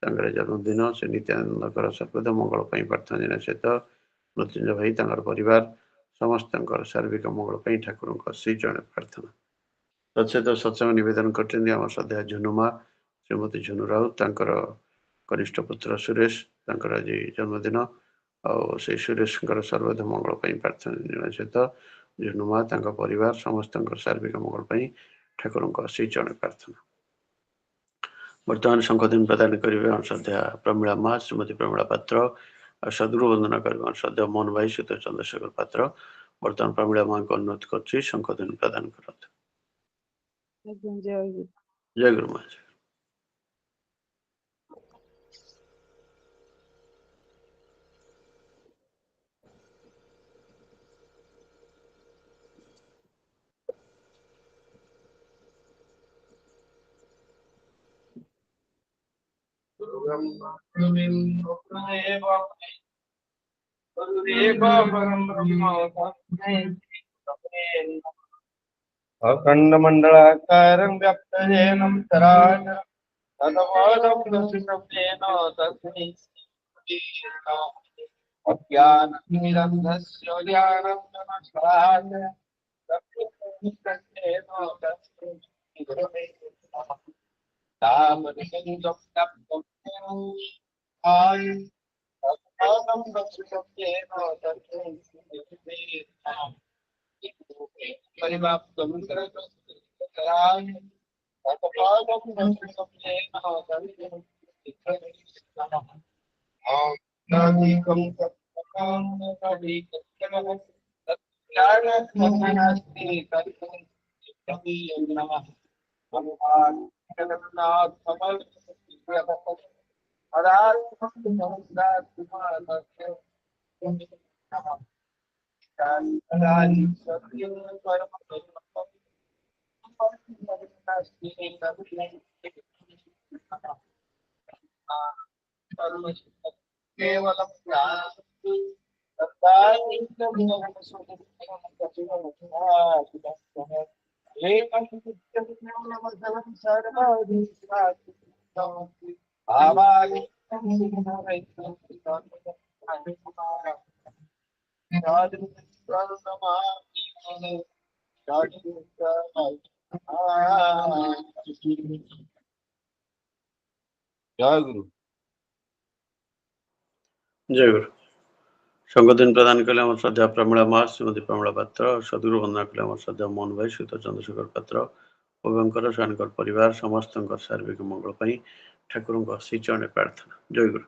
जन्मदिन से नित्यानंद सर्वदा मंगल प्रार्थना दिन सहित मृत्युंजय भाई परिवार समस्त सार्विक मंगल ठाकुर श्री चरण प्रार्थना तत्सहित सत्संग नवेदन कर श्रद्धा झुनुमा श्रीमती झुनु राउत कनिष्ठ पुत्र सुरेश आज जन्मदिन से सुरेश सर्वदा मंगल प्रार्थना सहित झुनुमा परिवार समस्त सार्विक मंगल ठाकुर श्री चरण प्रार्थना वर्तमान शंखदिन प्रदान करेंगे श्रद्धा प्रमीला माँ श्रीमती प्रमीला पात्र सदगुरु वंदना करेंगे श्रद्धा मोहन भाई सहित चंद्रशेखर पात्र वर्तमान प्रमीला माँ को अनुरोध कर शंखदिन प्रदान करते जय गुरु माँ अखंड मंडलाकारं व्याप्तजेनं चराचरं तत्पादं दर्शितं तस्मै अज्ञाननिरन्धस्य ज्ञानञ्जनशलाकया जय गुरु जय गुरु शंखदिन प्रदान कले श्रद्धा प्रमीला माँ श्रीमती प्रमीला पात्र सदगुरु वंदना कले श्रद्धा मोहन भाई सहित चंद्रशेखर पात्र से परिवार समस्त सार्विक मंगल ठाकुर श्री चरण प्रार्थना जय गुरु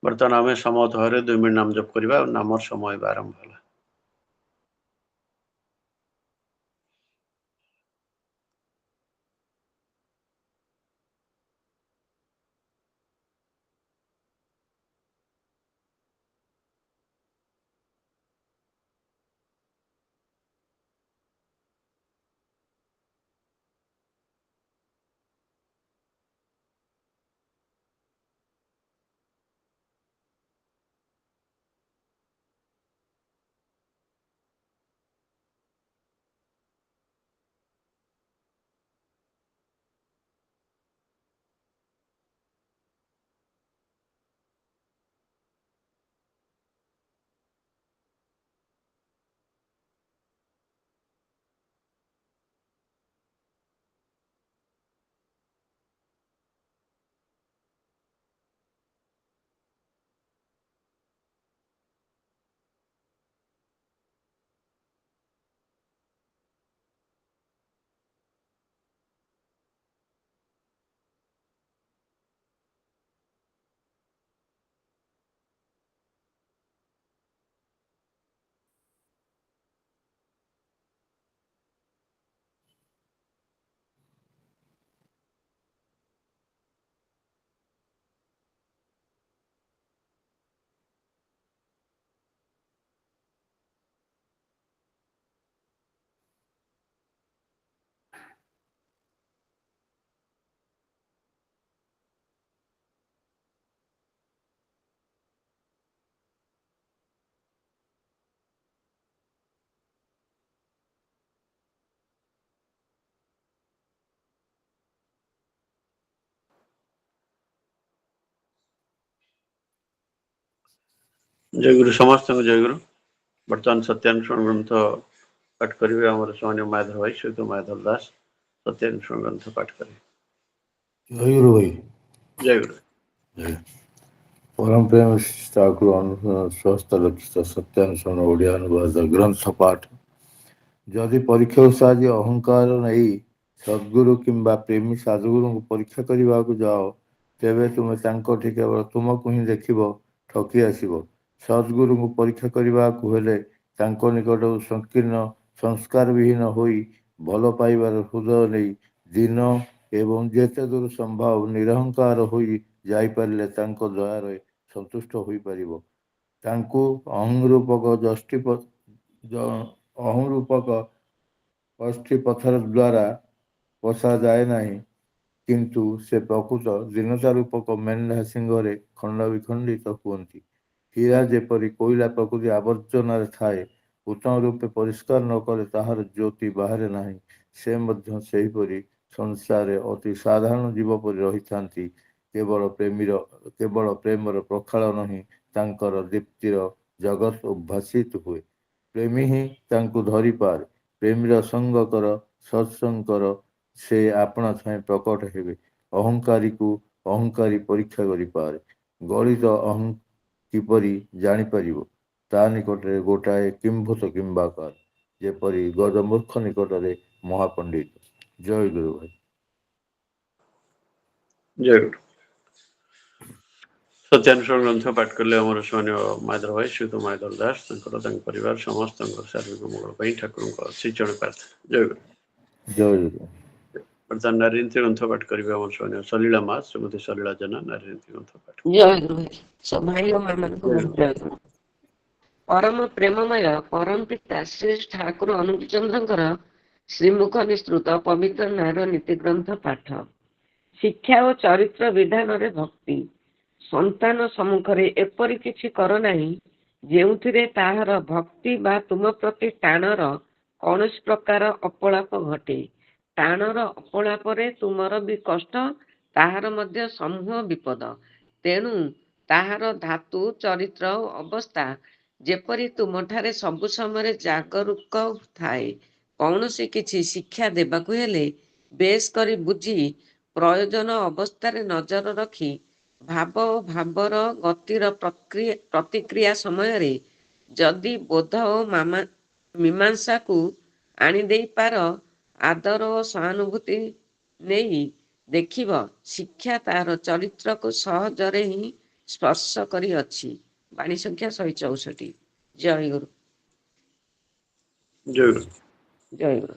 बर्तमान आम समत भाव 2 मिनट नाम जप करवा नाम समय आरंभ है। ଜୟଗୁରୁ ସମସ୍ତଙ୍କୁ ଜୟଗୁରୁ। ବର୍ତ୍ତମାନ ସତ୍ୟାନ୍ୱେଷଣ ଗ୍ରନ୍ଥ ପାଠ କରିବେ ଆମର ସେମାନେ ମାଧବ ଭାଇ ସହିତ ମାଧବ ଦାସ ସତ୍ୟାନ୍ୱେଷଣ ଗ୍ରନ୍ଥ ପାଠ କରିବେ। ଜୟଗୁରୁ ଭାଇ। ଜୟଗୁରୁ। ପରମ ପ୍ରେମ ଠାକୁର ସ୍ୱସ୍ଥ ରକ୍ଷିତ ସତ୍ୟାନ୍ୱେଷଣ ଓଡ଼ିଆ ଅନୁବାଦ ଗ୍ରନ୍ଥ ପାଠ। ଯଦି ପରୀକ୍ଷାକୁ ସାହାଯ୍ୟ ଅହଙ୍କାର ନେଇ ସଦ୍ଗୁରୁ କିମ୍ବା ପ୍ରେମୀ ସାଧୁଗୁରୁଙ୍କୁ ପରୀକ୍ଷା କରିବାକୁ ଯାଅ, ତେବେ ତୁମେ ତାଙ୍କଠି କେବଳ ତୁମକୁ ହିଁ ଦେଖିବ, ଠକି ଆସିବ। ସଦ୍ଗୁରୁଙ୍କୁ ପରୀକ୍ଷା କରିବାକୁ ହେଲେ ତାଙ୍କ ନିକଟରୁ ସଂକୀର୍ଣ୍ଣ ସଂସ୍କାରବିହୀନ ହୋଇ ଭଲ ପାଇବାର ହୃଦୟ ନେଇ ଦିନ ଏବଂ ଯେତେ ଦୂର ସମ୍ଭବ ନିରହଙ୍କାର ହୋଇ ଯାଇପାରିଲେ ତାଙ୍କ ଦୟାରେ ସନ୍ତୁଷ୍ଟ ହୋଇପାରିବ। ତାଙ୍କୁ ଅହଂରୂପକ ଅଷ୍ଟି ପଥର ଦ୍ୱାରା ପଶାଯାଏ ନାହିଁ, କିନ୍ତୁ ସେ ପ୍ରକୃତ ଦୀନତା ରୂପକ ମେଣ୍ଢା ସିଂହରେ ଖଣ୍ଡ ବିଖଣ୍ଡିତ ହୁଅନ୍ତି। ହୀରା ଯେପରି କୋଇଲା ପ୍ରକୃତି ଆବର୍ଜନାରେ ଥାଏ, ଉତ୍ତମ ରୂପେ ପରିଷ୍କାର ନ କଲେ ତାହାର ଜ୍ୟୋତି ବାହାରେ ନାହିଁ, ସେ ମଧ୍ୟ ସେହିପରି ସଂସାରରେ ଅତି ସାଧାରଣ ଜୀବ ପରି ରହିଥାନ୍ତି। କେବଳ ପ୍ରେମର ପ୍ରକ୍ଷାଳନ ହିଁ ତାଙ୍କର ଦୀପ୍ତିର ଜଗତ ଉଦ୍ଭାସିତ ହୁଏ। ପ୍ରେମୀ ହିଁ ତାଙ୍କୁ ଧରିପାରେ। ପ୍ରେମୀର ସଙ୍ଗ କର, ସତ୍ସଙ୍ଗ କର, ସେ ଆପଣା ଛାଏଁ ପ୍ରକଟ ହେବେ। ଅହଙ୍କାରୀକୁ ଅହଙ୍କାରୀ ପରୀକ୍ଷା କରିପାରେ। ଗଳିତ କିପରି ଜାଣିପାରିବ? ତା ନିକଟରେ ଗୋଟାଏ କିମ୍ଭୂତ କିମ୍ବାକାର, ଯେପରି ଗଜମୂର୍ଖ ନିକଟରେ ମହାପଣ୍ଡିତ। ଜୟ ଗୁରୁ ଭାଇ। ଜୟଗୁରୁ। ସତ୍ୟାନ୍ୱେଷଣ ଗ୍ରନ୍ଥ ପାଠ କଲେ ଆମର ସେମାନେ ମାଧବ ଭାଇ ସହିତ ମାଧବ ଦାସ ତାଙ୍କର ତାଙ୍କ ପରିବାର ସମସ୍ତଙ୍କର ଶାରୀରିକ ମଙ୍ଗଳ ପାଇଁ ଠାକୁରଙ୍କ ଶ୍ରୀଚରଣ ପ୍ରାର୍ଥନା। ଜୟଗୁରୁ। ଜୟଗୁରୁ। ବର୍ତ୍ତମାନ ନାରୀ ନୀତି ଗ୍ରନ୍ଥ ପାଠ କରିବେ ଆମର ସେମାନେ ସଲିଳା ମା ଶ୍ରୀମତୀ ସଲିଳା ଜେନା ନାରୀ ନୀତି ଗ୍ରନ୍ଥ ପାଠ। ଜୟଗୁରୁ ଭାଇ। ସବୁ ଭାଇ ଓ ମାନଙ୍କୁ ଜୟଗୁରୁ। ପରମ ପ୍ରେମମୟ ପରମ ପିତା ଶ୍ରୀ ଠାକୁର ଅନୁପ ଚନ୍ଦ୍ରଙ୍କର ଶ୍ରୀମୁଖ ନିସୃତ ପବିତ୍ର ନାର ନୀତି ଗ୍ରନ୍ଥ ପାଠ। ଶିକ୍ଷା ଓ ଚରିତ୍ର ବିଧାନରେ ଭକ୍ତି। ସନ୍ତାନ ସମ୍ମୁଖରେ ଏପରି କିଛି କର ନାହିଁ ଯେଉଁଥିରେ ତାହାର ଭକ୍ତି ବା ତୁମ ପ୍ରତି ଟାଣର କୌଣସି ପ୍ରକାର ଅପଳାପ ଘଟେ। ଟାଣର ଅପଳାପରେ ତୁମର ବି କଷ୍ଟ, ତାହାର ମଧ୍ୟ ସମୂହ ବିପଦ। ତେଣୁ ତାହାର ଧାତୁ ଚରିତ୍ର ଓ ଅବସ୍ଥା ଯେପରି ତୁମଠାରେ ସବୁ ସମୟରେ ଜାଗରୁକ ଥାଏ। କୌଣସି କିଛି ଶିକ୍ଷା ଦେବାକୁ ହେଲେ ବେଶ କରି ବୁଝି ପ୍ରୟୋଜନ ଅବସ୍ଥାରେ ନଜର ରଖି ଭାବ ଓ ଭାବର ଗତିର ପ୍ରତିକ୍ରିୟା ସମୟରେ ଯଦି ବୋଧ ଓ ମୀମାଂସାକୁ ଆଣିଦେଇପାର, ଆଦର ଓ ସହାନୁଭୂତି ନେଇ ଦେଖିବ, ଶିକ୍ଷା ତାହାର ଚରିତ୍ରକୁ ସହଜରେ ହିଁ ସ୍ପର୍ଶ କରିଅଛି। ବାଣୀ ସଂଖ୍ୟା 164। ଜୟଗୁରୁ। ଜୟଗୁରୁ। ଜୟଗୁରୁ।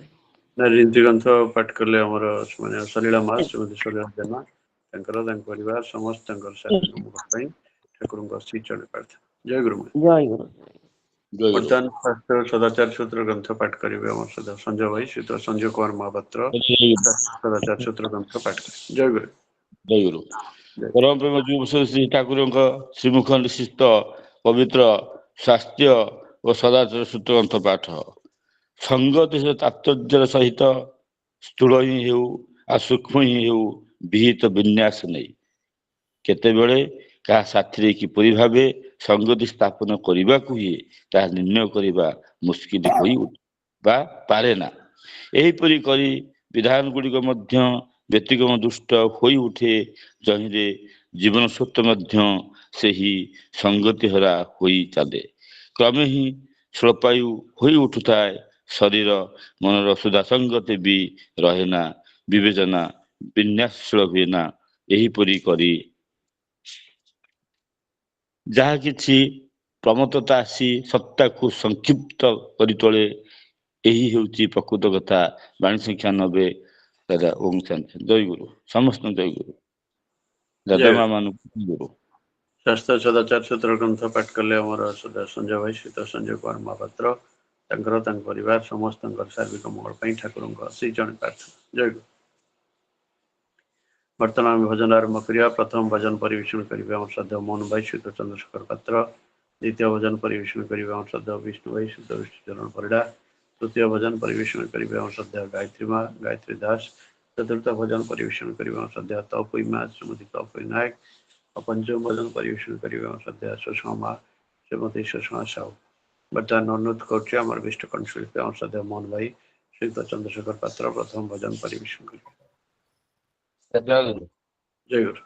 ନାରୀ ନୀତି ଗ୍ରନ୍ଥ ପାଠ କଲେ ଆମର ସେମାନେ ସଲିଳା ମା ଶ୍ରୀମତୀ ସଲିଳା ଜେନା ତାଙ୍କର ତାଙ୍କ ପରିବାର ସମସ୍ତଙ୍କର ଶାରୀରିକ ମଙ୍ଗଳ ପାଇଁ ଠାକୁରଙ୍କ ଶ୍ରୀଚରଣ ପ୍ରାର୍ଥନା। ଜୟଗୁରୁ। ଜୟଗୁରୁ। ବର୍ତ୍ତମାନ ଶାସ୍ତ୍ର ସଦାଚାର ସୂତ୍ର ଗ୍ରନ୍ଥ ପାଠ କରିବେ ଆମର ସଦା ସଞ୍ଜୟ ଭାଇ ସହିତ ସଞ୍ଜୟ କୁମାର ମହାପାତ୍ର ସଦାଚାର ସୂତ୍ର ଗ୍ରନ୍ଥ ପାଠ କରିବେ। ଜୟଗୁରୁ। ଜୟଗୁରୁ। ପରମ ପ୍ରେମ ଯୁବ ଶ୍ରୀ ଠାକୁରଙ୍କ ଶ୍ରୀମୁଖ ନିଶ୍ଚିତ ପବିତ୍ର ସ୍ୱାସ୍ଥ୍ୟ ଓ ସଦାଚାର ସୂତ୍ର ଗ୍ରନ୍ଥ ପାଠ। ସଙ୍ଗତି ତାତ୍ପର୍ଯ୍ୟର ସହିତ ସ୍ଥୂଳ ହିଁ ହେଉ ଆଉ ସୂକ୍ଷ୍ମ ହିଁ ହେଉ ବିହିତ ବିନ୍ୟାସ ନେଇ କେତେବେଳେ କାହା ସାଥିରେ କିପରି ଭାବେ ସଙ୍ଗତି ସ୍ଥାପନ କରିବାକୁ ହୁଏ ତାହା ନିର୍ଣ୍ଣୟ କରିବା ମୁସ୍କିଲ ହୋଇ ବା ପାରେ ନା। ଏହିପରି କରି ବିଧାନ ଗୁଡ଼ିକ ମଧ୍ୟ ବ୍ୟତିକ୍ରମ ଦୁଷ୍ଟ ହୋଇ ଉଠେ, ଯହିଁରେ ଜୀବନ ସ୍ୱତ୍ୱ ମଧ୍ୟ ସେହି ସଙ୍ଗତି ହରା ହୋଇ ଚାଲେ। କ୍ରମେ ହିଁ ସ୍ୱଳ୍ପାୟୁ ହୋଇ ଉଠୁଥାଏ ଶରୀର ମନର ସୁଧା ସଙ୍ଗତି ବି ରହେ ନା, ବିବେଚନା ବିନ୍ୟାସଶୀଳ ହୁଏ ନା। ଏହିପରି କରି ଯାହା କିଛି ପ୍ରମତ୍ତତା ଆସି ସତ୍ତାକୁ ସଂକ୍ଷିପ୍ତ କରି ତୋଳେ, ଏହି ହେଉଛି ପ୍ରକୃତ କଥା। ବାଣୀ ସଂଖ୍ୟା 90। ଦାଦା ଓಂ ଶାନ୍ତି। ଜୟଗୁରୁ। ସମସ୍ତଙ୍କୁ ଜୟଗୁରୁ। ଦାଦା ମା ମାନଙ୍କୁ ଗୁରୁ। ଶାସ୍ତ୍ର ସଦାଚାର ସୂତ୍ର ଗ୍ରନ୍ଥ ପାଠ କଲେ ଆମର ସଦା ସଞ୍ଜୟ ଭାଇ ସହିତ ସଞ୍ଜୟ କୁମାର ମହାପାତ୍ର ତାଙ୍କର ତାଙ୍କ ପରିବାର ସମସ୍ତଙ୍କର ଶାରୀରିକ ମଙ୍ଗଳ ପାଇଁ ଠାକୁରଙ୍କ ଶ୍ରୀଚରଣ ପ୍ରାର୍ଥନା। ଜୟଗୁରୁ। ବର୍ତ୍ତମାନ ଆମେ ଭଜନ ଆରମ୍ଭ କରିବା। ପ୍ରଥମ ଭଜନ ପରିବେଷଣ କରିବେ ଆମର ଶ୍ରଦ୍ଧା ମୋହନ ଭାଇ ସହିତ ଚନ୍ଦ୍ରଶେଖର ପାତ୍ର। ଦ୍ୱିତୀୟ ଭଜନ ପରିବେଷଣ କରିବେ ଆମର ଶ୍ରଦ୍ଧା ବିଷ୍ଣୁ ଭାଇ ସହିତ ବିଷ୍ଣୁଚରଣ ପରିଡ଼ା। ତୃତୀୟ ଭଜନ ପରିବେଷଣ କରିବେ ଆମର ଶ୍ରଦ୍ଧା ଗାୟତ୍ରୀ ମା ଗାୟତ୍ରୀ ଦାସ। ଚତୁର୍ଥ ଭଜନ ପରିବେଷଣ କରିବେ ଆମର ଶ୍ରଦ୍ଧା ତପୋଇ ମା ଶ୍ରୀମତୀ ତପୋଇ ନାୟକ। ପଞ୍ଚମ ଭଜନ ପରିବେଷଣ କରିବେ ଆମର ଶ୍ରଦ୍ଧା ସୁଷମା ମା ଶ୍ରୀମତୀ ସୁଷମା ସାହୁ। ବର୍ତ୍ତମାନ ଅନୁରୋଧ କରୁଛି ଆମର ବିଷ୍ଟ କଣ୍ଠଶିଳ୍ପୀ ଅଂଶଦେବ ମୋହନ ଭାଇ ଶ୍ରୀଯୁକ୍ତ ଚନ୍ଦ୍ରଶେଖର ପାତ୍ର ପ୍ରଥମ ଭଜନ ପରିବେଷଣ କରିବେ। ଜୟ ଗୁରୁ।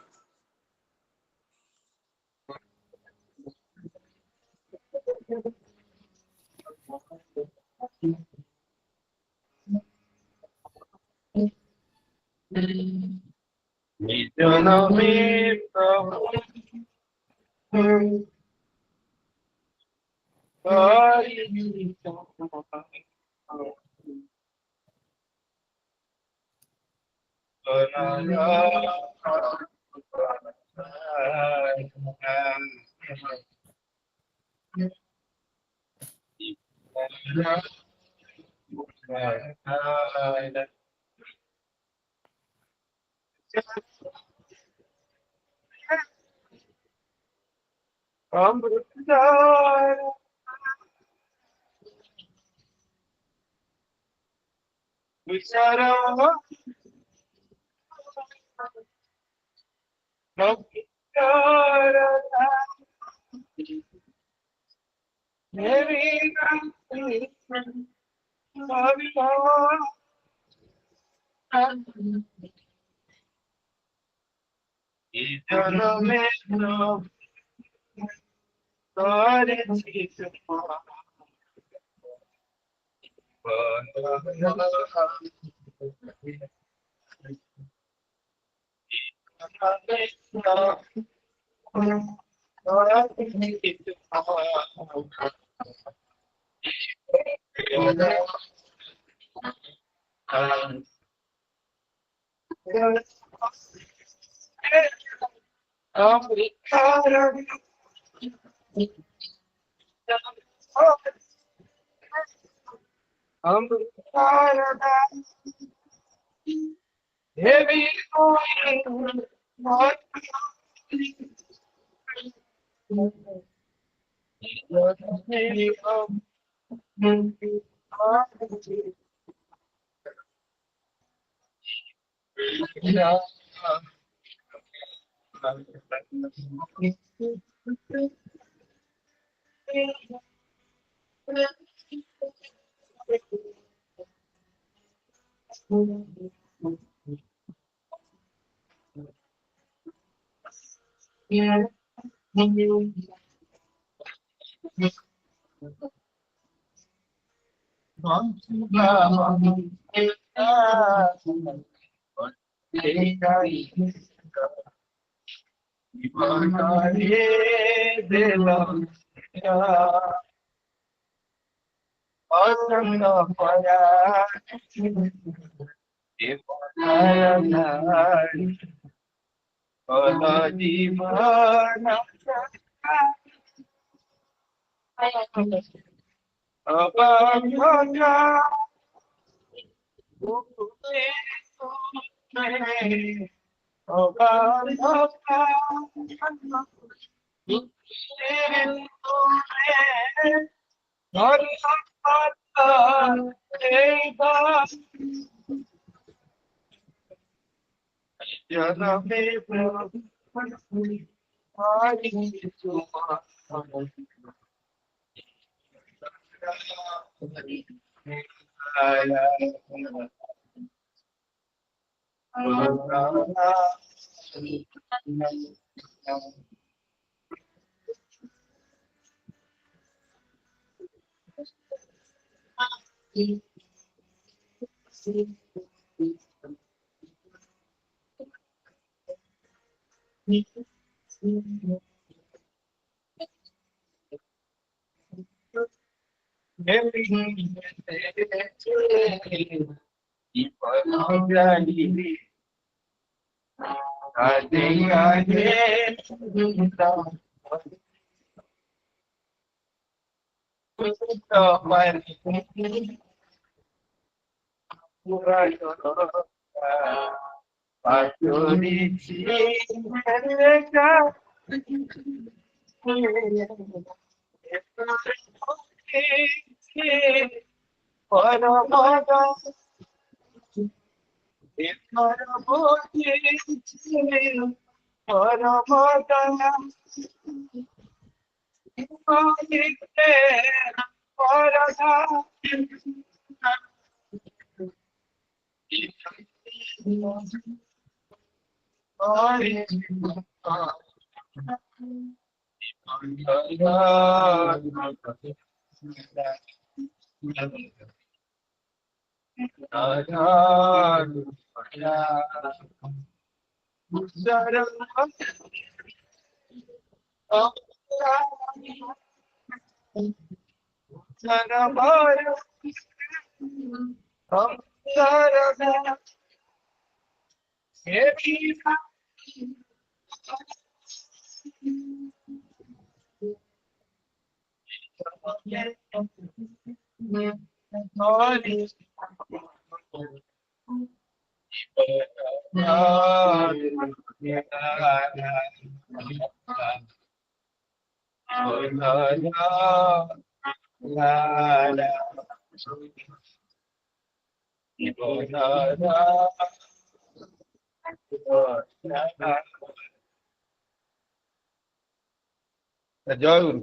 ଜୟ ଗୁରୁ।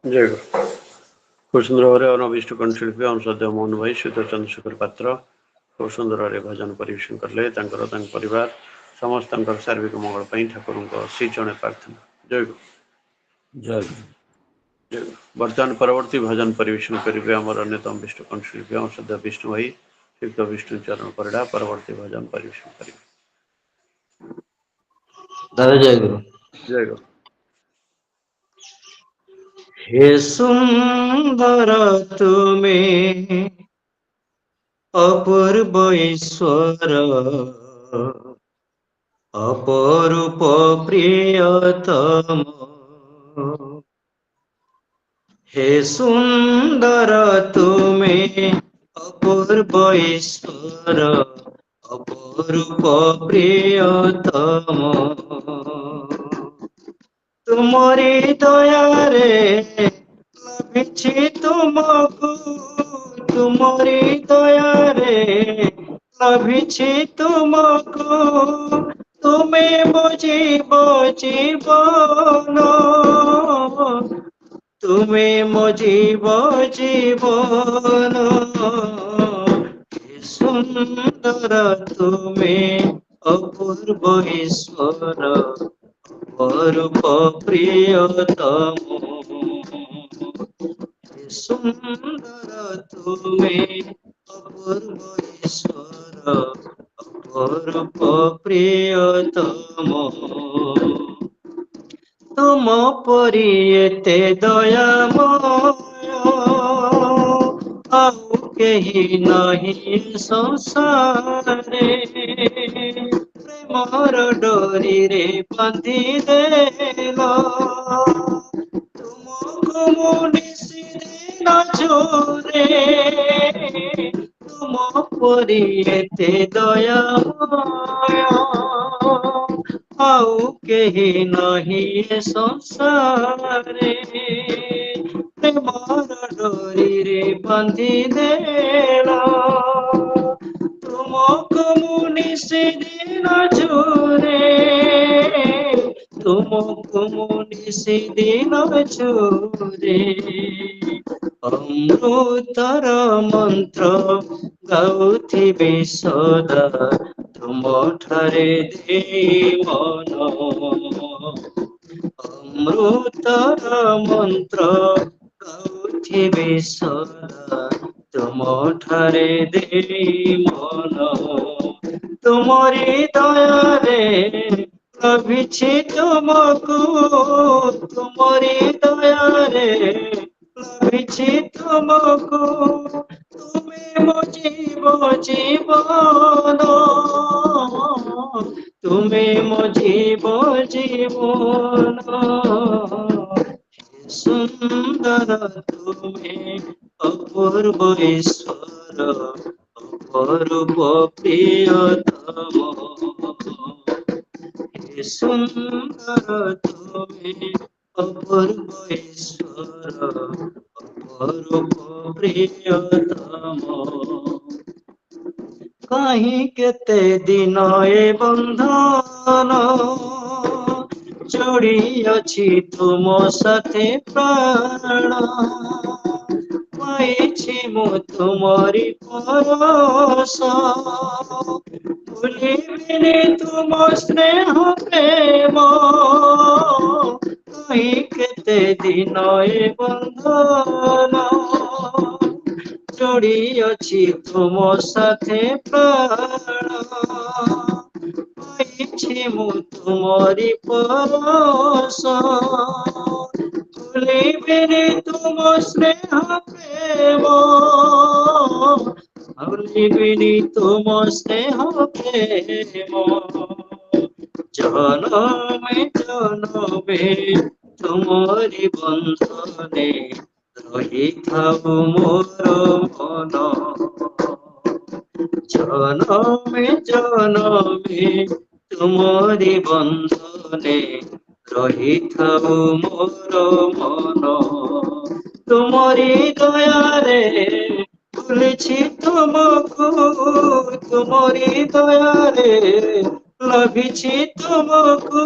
ଜୟ ଗୁରୁ। খুব সুন্দর ভাবে অনবিষ্ট কণ্ঠশিল্পী অংশদেব মোহନ ଭାଇ ସୁଧ ଚନ୍ଦ୍ରଶେଖର ପାତ୍ର খুব ସୁନ୍ଦର ଭାବରେ ଭଜନ ପରିବେଷଣ କଲେ। ତାଙ୍କର ତାଙ୍କ ପରିବାର ସମସ୍ତଙ୍କର ସାର୍ବିକ ମଙ୍ଗଳ ପାଇଁ ଠାକୁରଙ୍କ ଶ୍ରୀ ଚରଣରେ ପ୍ରାର୍ଥନା। ଜୟ ଗୁରୁ। ଜୟ ଗୁରୁ। ଜୟ ଗୁରୁ। ବର୍ତ୍ତମାନ ପରବର୍ତ୍ତୀ ଭଜନ ପରିବେଷଣ କରିବେ ଆମର ଅନ୍ୟତମ ବିଷ୍ଣୁ କଣ୍ଠଶିଳ୍ପୀ ଅଂଶଦେବ ବିଷ୍ଣୁ ଭାଇ ଶ୍ରୀଯୁକ୍ତ ବିଷ୍ଣୁ ଚରଣ ପରିଡ଼ା ପରବର୍ତ୍ତୀ ଭଜନ ପରିବେଷଣ କରିବେ। ଦାଦା ଜୟ ଗୁରୁ। ଜୟ ଗୁରୁ। हे सुंदर तुमे अपूर्व ईश्वर अपरूप प्रियतम। हे सुंदर तुमे अपूर्व ईश्वर अपरूप प्रियतम। तुमरी दयारे लभिछि तुमको, तुमरी दयारे लभिछि तुमको। तुमे मो जीवन, तुमे मो जीवन। सुंदर तुमे अपूर्व ईश्वर अपरूप प्रियतम। सुंदर तुमे अपूर्व ईश्वर अपरूप प्रियतम। तुम परि एते दयामय ଆଉ କେହି ନାହିଁ ସଂସାରେ। ପ୍ରେମର ଡୋରିରେ ବାନ୍ଧି ଦେଲ ତୁମକୁ ମୁଁ ନିଶିଦିନ ଝୁରେ। ତୁମ ପରି ଏତେ ଦୟାମୟ ଆଉ କେହି ନାହିଁ ଏ ସଂସାରେ। ପ୍ରେମର ଡୋରିରେ ବାନ୍ଧି ଦେଲ ତୁମକୁ ମୁଁ ନିଶିଦିନ ଝୁରେ। ତୁମକୁ ମୁଁ ନିଶିଦିନ ଝୁରେ। ଅମୃତର ମନ୍ତ୍ର ଗାଉଥିବି ସଦା ତୁମ ଠାରେ ଦେଇ ମନ। ଅମୃତର ମନ୍ତ୍ର ଗାଉଥିବି ସଦା ତୁମ ଠାରେ ଦେଇ ମନ। ତୁମରି ଦୟାରେ ଲଭିଛି ତୁମକୁ, ତୁମରି ଦୟାରେ ଲଭିଛି ତୁମକୁ। ତୁମେ ମୋ ଜୀବନ, ତୁମେ ମୋ ଜୀବନ। ସୁନ୍ଦର ତୁମେ ଅପୂର୍ବ ଈଶ୍ୱର ଅପରୂପ ପ୍ରିୟତମ। हे सुंदर तुमे अपूर्व ईश्वर अपरूप प्रियतम। कहीं केते दिन ए बंधन ଯୋଡ଼ିଅଛି ତୁମ ସାଥେ ପ୍ରାଣ ପାଇଛି ମୁଁ ତୁମରି ପରଶ ଭୁଲିବିନି ତୁମ ସ୍ନେହ ପ୍ରେମ କାହିଁ କେତେ ଦିନ ଏ ବନ୍ଧନ ଯୋଡ଼ିଅଛି ତୁମ ସାଥେ ପ୍ରାଣ ପାଇଛି ମୁଁ ତୁମରି ପରଶ ଭୁଲିବିନି ତୁମ ସ୍ନେହ ପ୍ରେମ ভুলিবিনি তুম স্নেহ প্রেম জনমে জনমে তুমরি বন্ধনে রহিথাও মোর মন জনমে জনমে তুমরি বন্ধনে রহিথাও মোর মন তুমরি দয়ারে ভুলেছি তোমাকু তুমরি দয়ারে লভিছি তোমাকু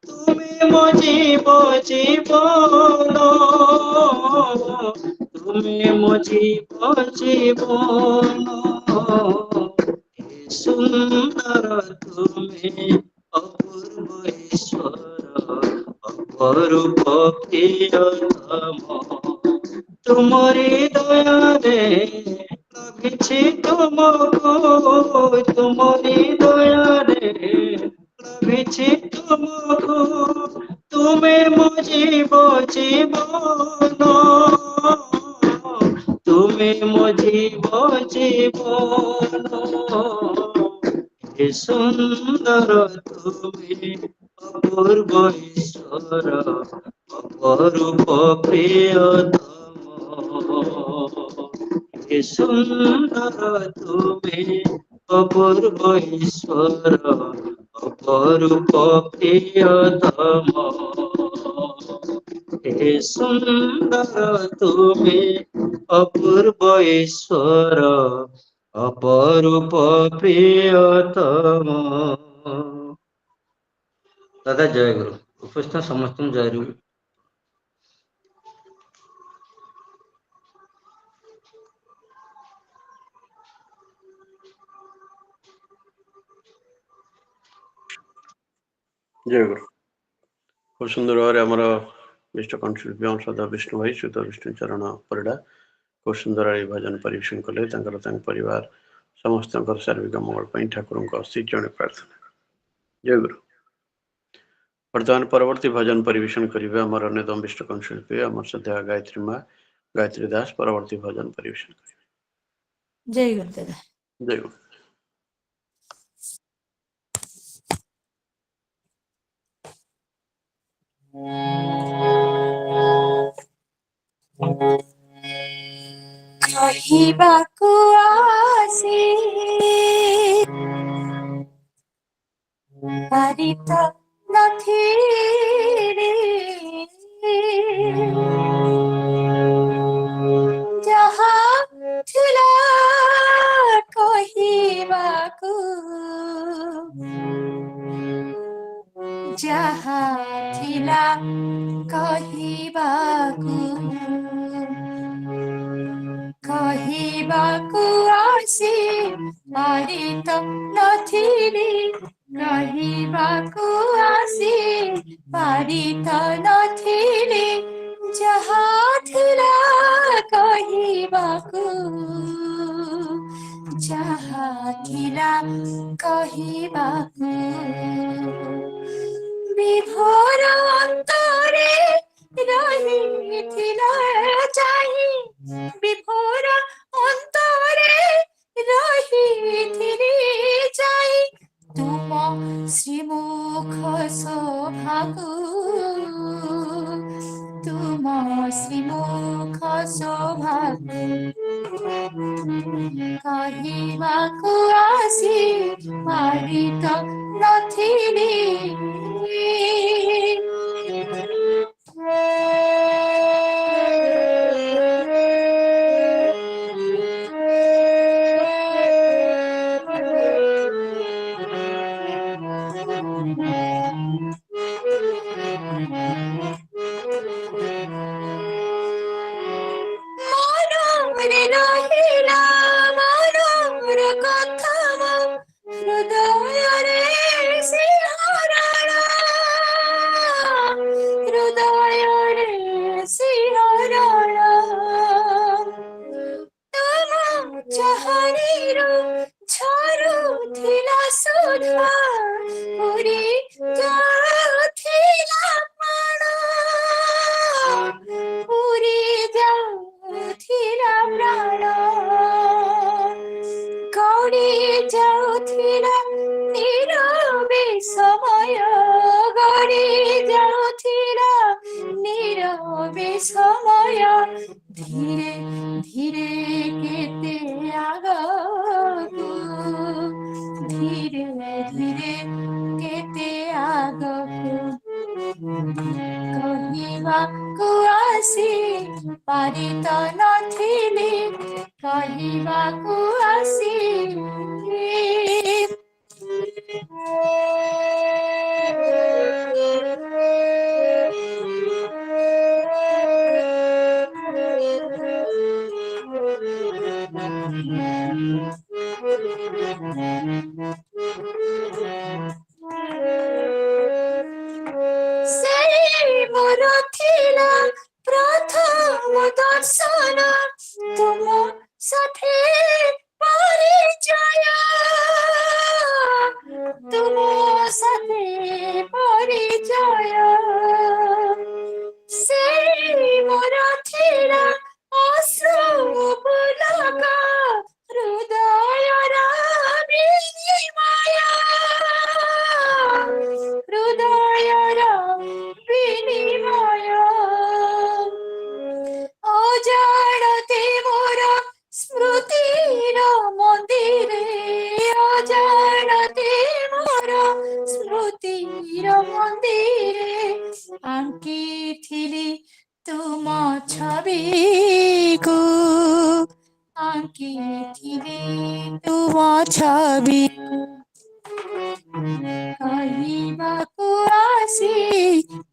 তুমি মো জীবন তুমি মো জীবন হে সুন্দর তুমি অপূর্ব ঈশ্বর অপরূপ প্রিয়তম তুমরি দয়ারে লভিছি তোমাকু তুমরি দয়ারে লভিছি তোমাকু তুমি মো জীবন তুমি মো জীবন হে সুন্দর তুমি অপূর্ব ঈশ্বর অপরূপ প্রিয়তম হে সুন্দর তুমি অপূর্ব ঈশ্বর অপরূপ প্রিয়তম হে সুন্দর তুমি অপূর্ব ঈশ্বর অপরূপ প্রিয়তম দাদা জয় গুরু উপস্থিত সমস্ত জয় গুরু ଜୟ ଗୁରୁ। ଖୁବ ସୁନ୍ଦର ଭାବରେ ଆମର ବିଷ୍ଟ କଣ୍ଠଶିଳ୍ପୀ ଅଂଶଧ ବିଷ୍ଣୁ ଭାଇ ସୁଧ ବିଷ୍ଣୁ ଚରଣ ପରିଡ଼ା ଖୁବ ସୁନ୍ଦର ଭାବେ ଭଜନ ପରିବେଷଣ କଲେ। ତାଙ୍କ ପରିବାର ସମସ୍ତଙ୍କର ସାର୍ବିକ ମଙ୍ଗଳ ପାଇଁ ଠାକୁରଙ୍କ ଅଶେଷ ଜଣେ ପ୍ରାର୍ଥନା। ଜୟ ଗୁରୁ। ବର୍ତ୍ତମାନ ପରବର୍ତ୍ତୀ ଭଜନ ପରିବେଷଣ କରିବେ ଆମର ଅନ୍ୟତମ ବିଷ୍ଟ କଣ୍ଠଶିଳ୍ପୀ ଆମର ସଦ୍ୟ ଗାୟତ୍ରୀ ମା ଗାୟତ୍ରୀ ଦାସ ପରବର୍ତ୍ତୀ ଭଜନ ପରିବେଷଣ କରିବେ। ଜୟ ଗୁରୁ ଦାଦା। ଜୟ ଗୁରୁ। କହିବାକୁ ଆସି ପାରି ତ ନଥିଲି ଯାହା ଥିଲା କହିବାକୁ ଯାହା ଥିଲା କହିବାକୁ କହିବାକୁ ଆସି ପାରି ତ ନଥିଲି କହିବାକୁ ଆସି ପାରି ତ ନଥିଲି ଯାହା ଥିଲା କହିବାକୁ ଯାହା ଥିଲା କହିବାକୁ ବିଭୋର ଅନ୍ତରେ ରହିଥିଲା ଚାହିଁ ବିଭୋର ଅନ୍ତରେ ରହିଥିଲି ଯାଇ ତୁମ ଶ୍ରୀମୁଖ ଶୋଭାକୁ ତୁମ ଶ୍ରୀମୁଖ ଶୋଭାକୁ କହିବାକୁ ଆସି ପାରି ତ ନଥିଲି ପରି ଯାଉଥିଲା ନୀରବେ ସମୟ ଧୀରେ ଧୀରେ କେତେ ଆଗକୁ ଧୀରେ ଧୀରେ କେତେ ଆଗକୁ କହିବାକୁ ଆସି ପାରି ତ ନଥିଲି କହିବାକୁ ଆସି ସେଇ ମୋର ଥିଲା ପ୍ରଥମ ଦର୍ଶନ ତୁମ ସାଥେ ପରିଚୟ ତୁମ ସାଥେ ପରିଚୟ ସେଇ ମୋର ଥିଲା ଅଶ୍ରୁ ପୁଲକ ହୃଦୟର ବିନିମୟ ହୃଦୟର ବିନିମୟ ଅଜାଣତେ ମୋର ସ୍ମୃତିର ମନ୍ଦିରେ ଅଜାଣତେ ମୋର ସ୍ମୃତିର ମନ୍ଦିରେ ଆଙ୍କିଥିଲି ତୁମ ଛବିକୁ ଆଙ୍କିଥିଲି ତୁମ ଛବିକୁ କହିବାକୁ ଆସି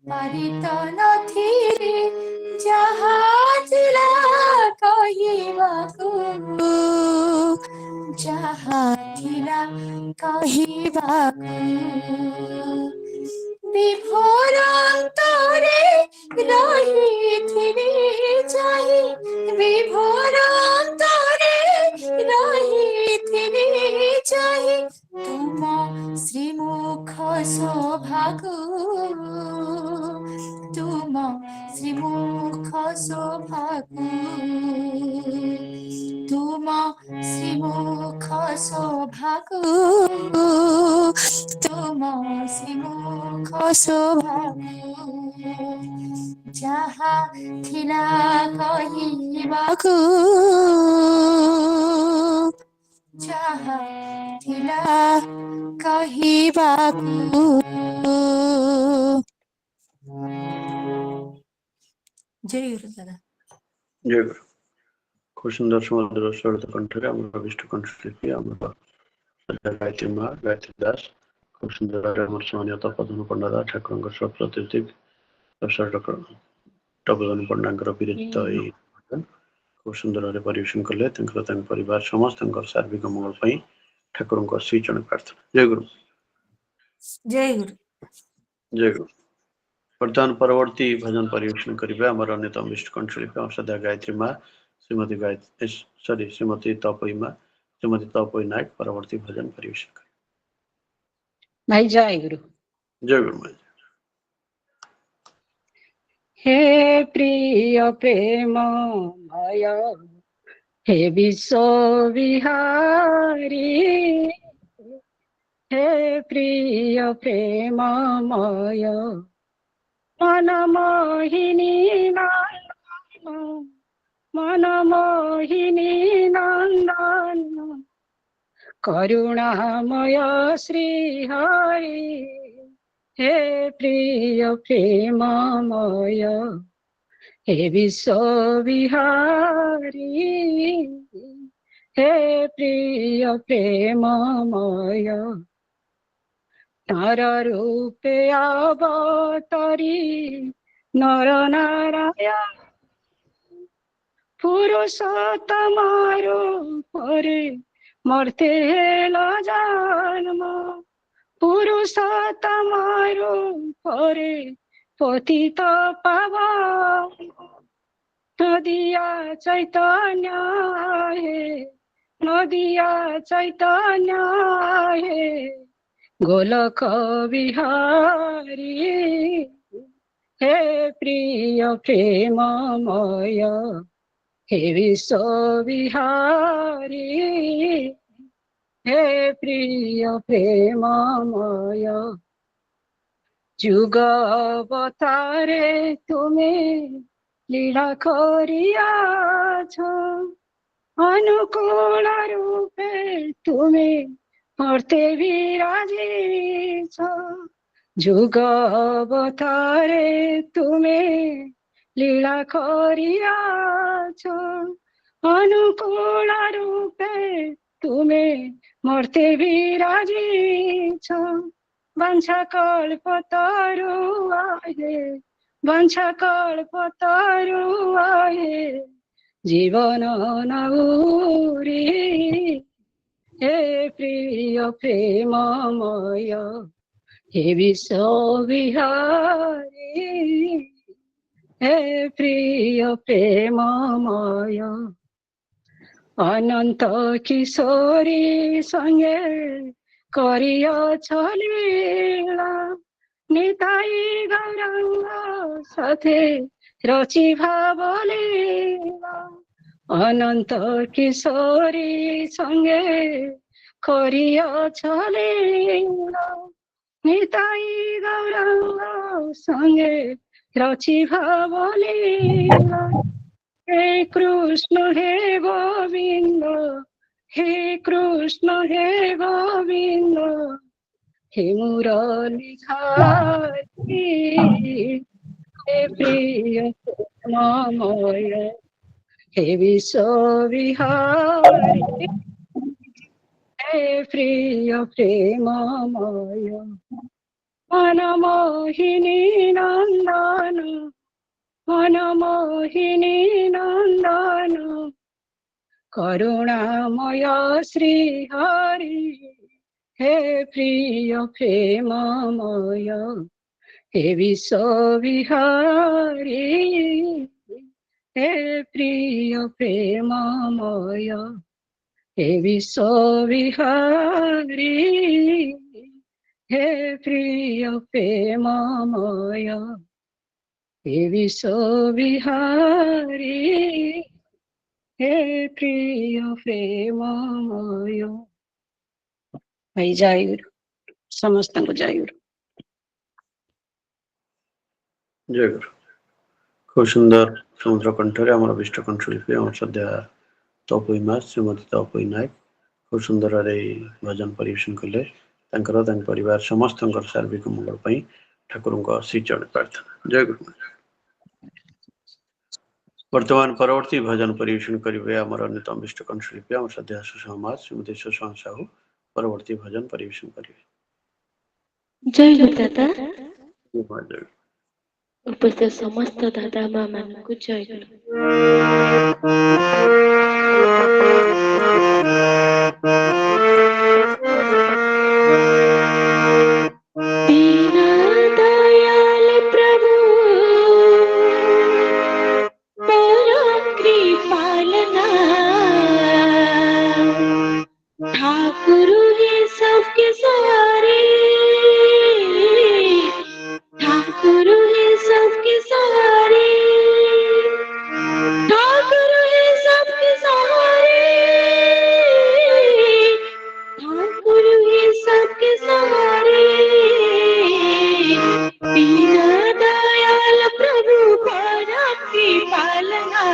ପାରି ତ ନଥିଲି ଯାହା ଥିଲା କହିବାକୁ ଯାହା ଥିଲା କହିବାକୁ ବିଭୋର ଅନ୍ତରେ ରହିଥିଲି ଚାହିଁ ବିଭୋର ଅନ୍ତରେ ରହିଥିଲି ଚାହିଁ ତୁମ ଶ୍ରୀମୁଖ ଶୋଭାକୁ ତୁମ ଶ୍ରୀମୁଖ ଶୋଭାକୁ ତୁମ ଶ୍ରୀମୁଖ ଶୋଭାକୁ ତୁମ ଶ୍ରୀମୁଖ ଶୋଭାକୁ ଯାହା ଥିଲା କହିବାକୁ ଯାହା ଥିଲା କହିବାକୁ ଜୟ ଗୁରୁ ଦାଦା ଜୟ ଗୁରୁ। খুব সুন্দর সুমধুর স্বরিত কণ্ঠরে আমার অভিষ্ট কণ্ঠশিল্পী আমার গায়ত্রী মা গায়ত্রী দাস খুব সুন্দর ভাবে আমার সম্মানীয় তপোধন পଣ୍ଡା ଠାକୁରଙ୍କ ସହ ପ୍ରତିନିଧି ତପୋଧନ ପଣ୍ଡାଙ୍କର ବିରଚିତ ଏହି ଖୁବ ସୁନ୍ଦର ଭାବରେ ପରିବେଷଣ କଲେ ତାଙ୍କ ପରିବାର ସମସ୍ତଙ୍କର ସାର୍ବିକ ମଙ୍ଗଳ ପାଇଁ ଠାକୁରଙ୍କ ଶ୍ରୀ ଚରଣ ପ୍ରାର୍ଥନା। ଜୟ ଗୁରୁ। ଜୟ ଗୁରୁ। ଜୟ ଗୁରୁ। ବର୍ତ୍ତମାନ ପରବର୍ତ୍ତୀ ଭଜନ ପରିବେଷଣ କରିବେ ଆମର ଅନ୍ୟତମ ବିଷ୍ଟ କଣ୍ଠଶିଳ୍ପୀ ଆମ ସଦା ଗାୟତ୍ରୀ ମା ଶ୍ରୀମତୀ ତପୋଇ ମା ଶ୍ରୀମତୀ ତପୋଇ ନାୟକ ପରବର୍ତ୍ତୀ ଭଜନ ପରିବେଷଣ କରିବେ। ଭାଇ ଜୟ ଗୁରୁ। ଜୟ ଗୁରୁ ମା। हे प्रिय प्रेममय हे विश्व विहारी हे प्रिय प्रेममय मनमोहिनी नंदन करुणामय श्री हरि हे प्रिय प्रेममय हे विश्व विहारी हे प्रिय प्रेममय नर रूपे अवतरी नर नारायण पुरुषोत्तम रूपरे मर्ते हेला जन्म पुरुषोत्तम रूपरे पतित पावन नदिया चैतन्य हे गोलक विहारी हे प्रिय प्रेममय हे विश्व विहारी हे प्रिय प्रेममय जुग अवतारे तुमे लीला करियाछ अनुकूल रूपे तुमे मूर्ति विराजिछ जुग अवतारे तुमे लीला करियाछ अनुकूल रूपे तुमे मूर्ति विराजिछ वंशा कल्प तरुआए वंशा कल्प तरुआए जीवन नौरी हे प्रिय प्रेममय हे विश्व विहारी हे प्रिय प्रेममय अनंत किशोरी संगे करियछ लीला निताई गौरंग साथे रचि भाव लीला अनंत किशोरी संगे करियछ लीला निताई गौरंग संगे रचि भाव लीला हे कृष्ण हे गोविंद हे कृष्ण हे गोविंद हे मुरलीधारी हे प्रिय प्रेममय हे विश्व विहारी हे प्रिय प्रेममय मनमोहिनी नंदन मनमोहिनी नंदन करुणामय श्री हरि हे प्रिय प्रेममय हे विश्व विहारी हे प्रिय प्रेममय हे विश्व विहारी हे प्रिय प्रेममय हे विश्व विहारी हे प्रिय प्रेममय भाई जय गुरु समस्त को जय गुरु जय गुरु खूब सुंदर समुद्र कंठरे आम विष्ट कंठशिल्पी आम श्रद्धा तपई मा श्रीमती तपई नायक खूब सुंदर भजन परिवेशन कले परिवार समस्त सार्विक मंगल ठाकुर श्री चरण प्रार्थना जय गुरु वर्तमान परवर्ती भजन परिवेशन करेंगे आम अन्यतम विष्ट कंठशिल्पी आम श्रद्धा सुषमा श्रीमती सुषमा साहू परवर्ती भजन परिवेशन करेंगे जय गुरु दादा जय उपस्थित समस्त दादा माँ मानक जय गुरु दयाल प्रभु परम कृपालना ठाकुर ही सबके सहारे ठाकुर है सबके सहारे ठाकुर है सबके सहारे ठाकुर है सबके सहारे बिना दयाल प्रभु परम कृपालना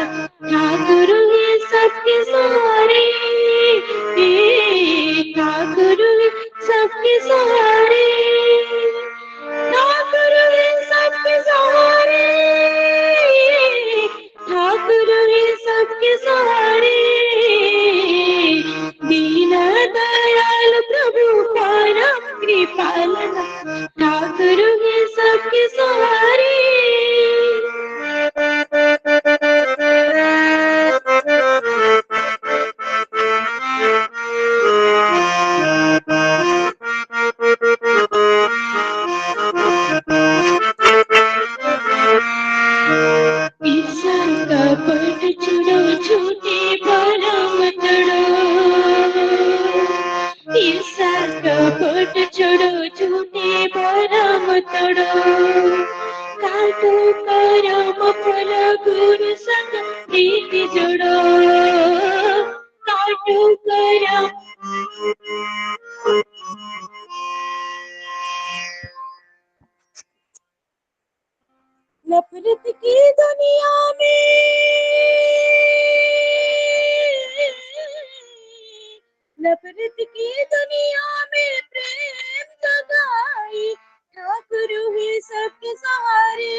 ठाकुर है सबके सहारे ठाकुर है सबके सहारे ठाकुर है सबके सहारे ठाकुर है सबके सहारे दीन दयाल प्रभु परम कृपालना ठाकुर है सबके सहारे कपट छुड़ो छूटे परम तड़ो ईसा कपट छुड़ो छूटे परम तड़ो काटो करम फल गुरु संग प्रीति जोड़ो काटो करम नफरत की दुनिया में नफरत की दुनिया में प्रेम जगाई ठाकुर है सबके सहारे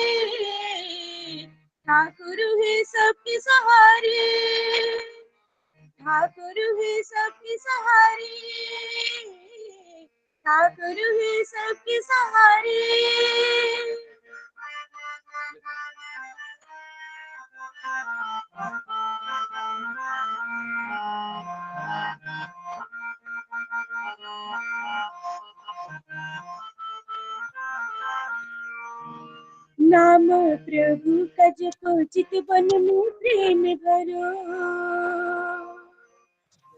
ठाकुर है सबके सहारे ठाकुर है सबके सहारे ठाकुर है सबके सहारे नाम प्रभु का जपो चित बन में प्रेम भरो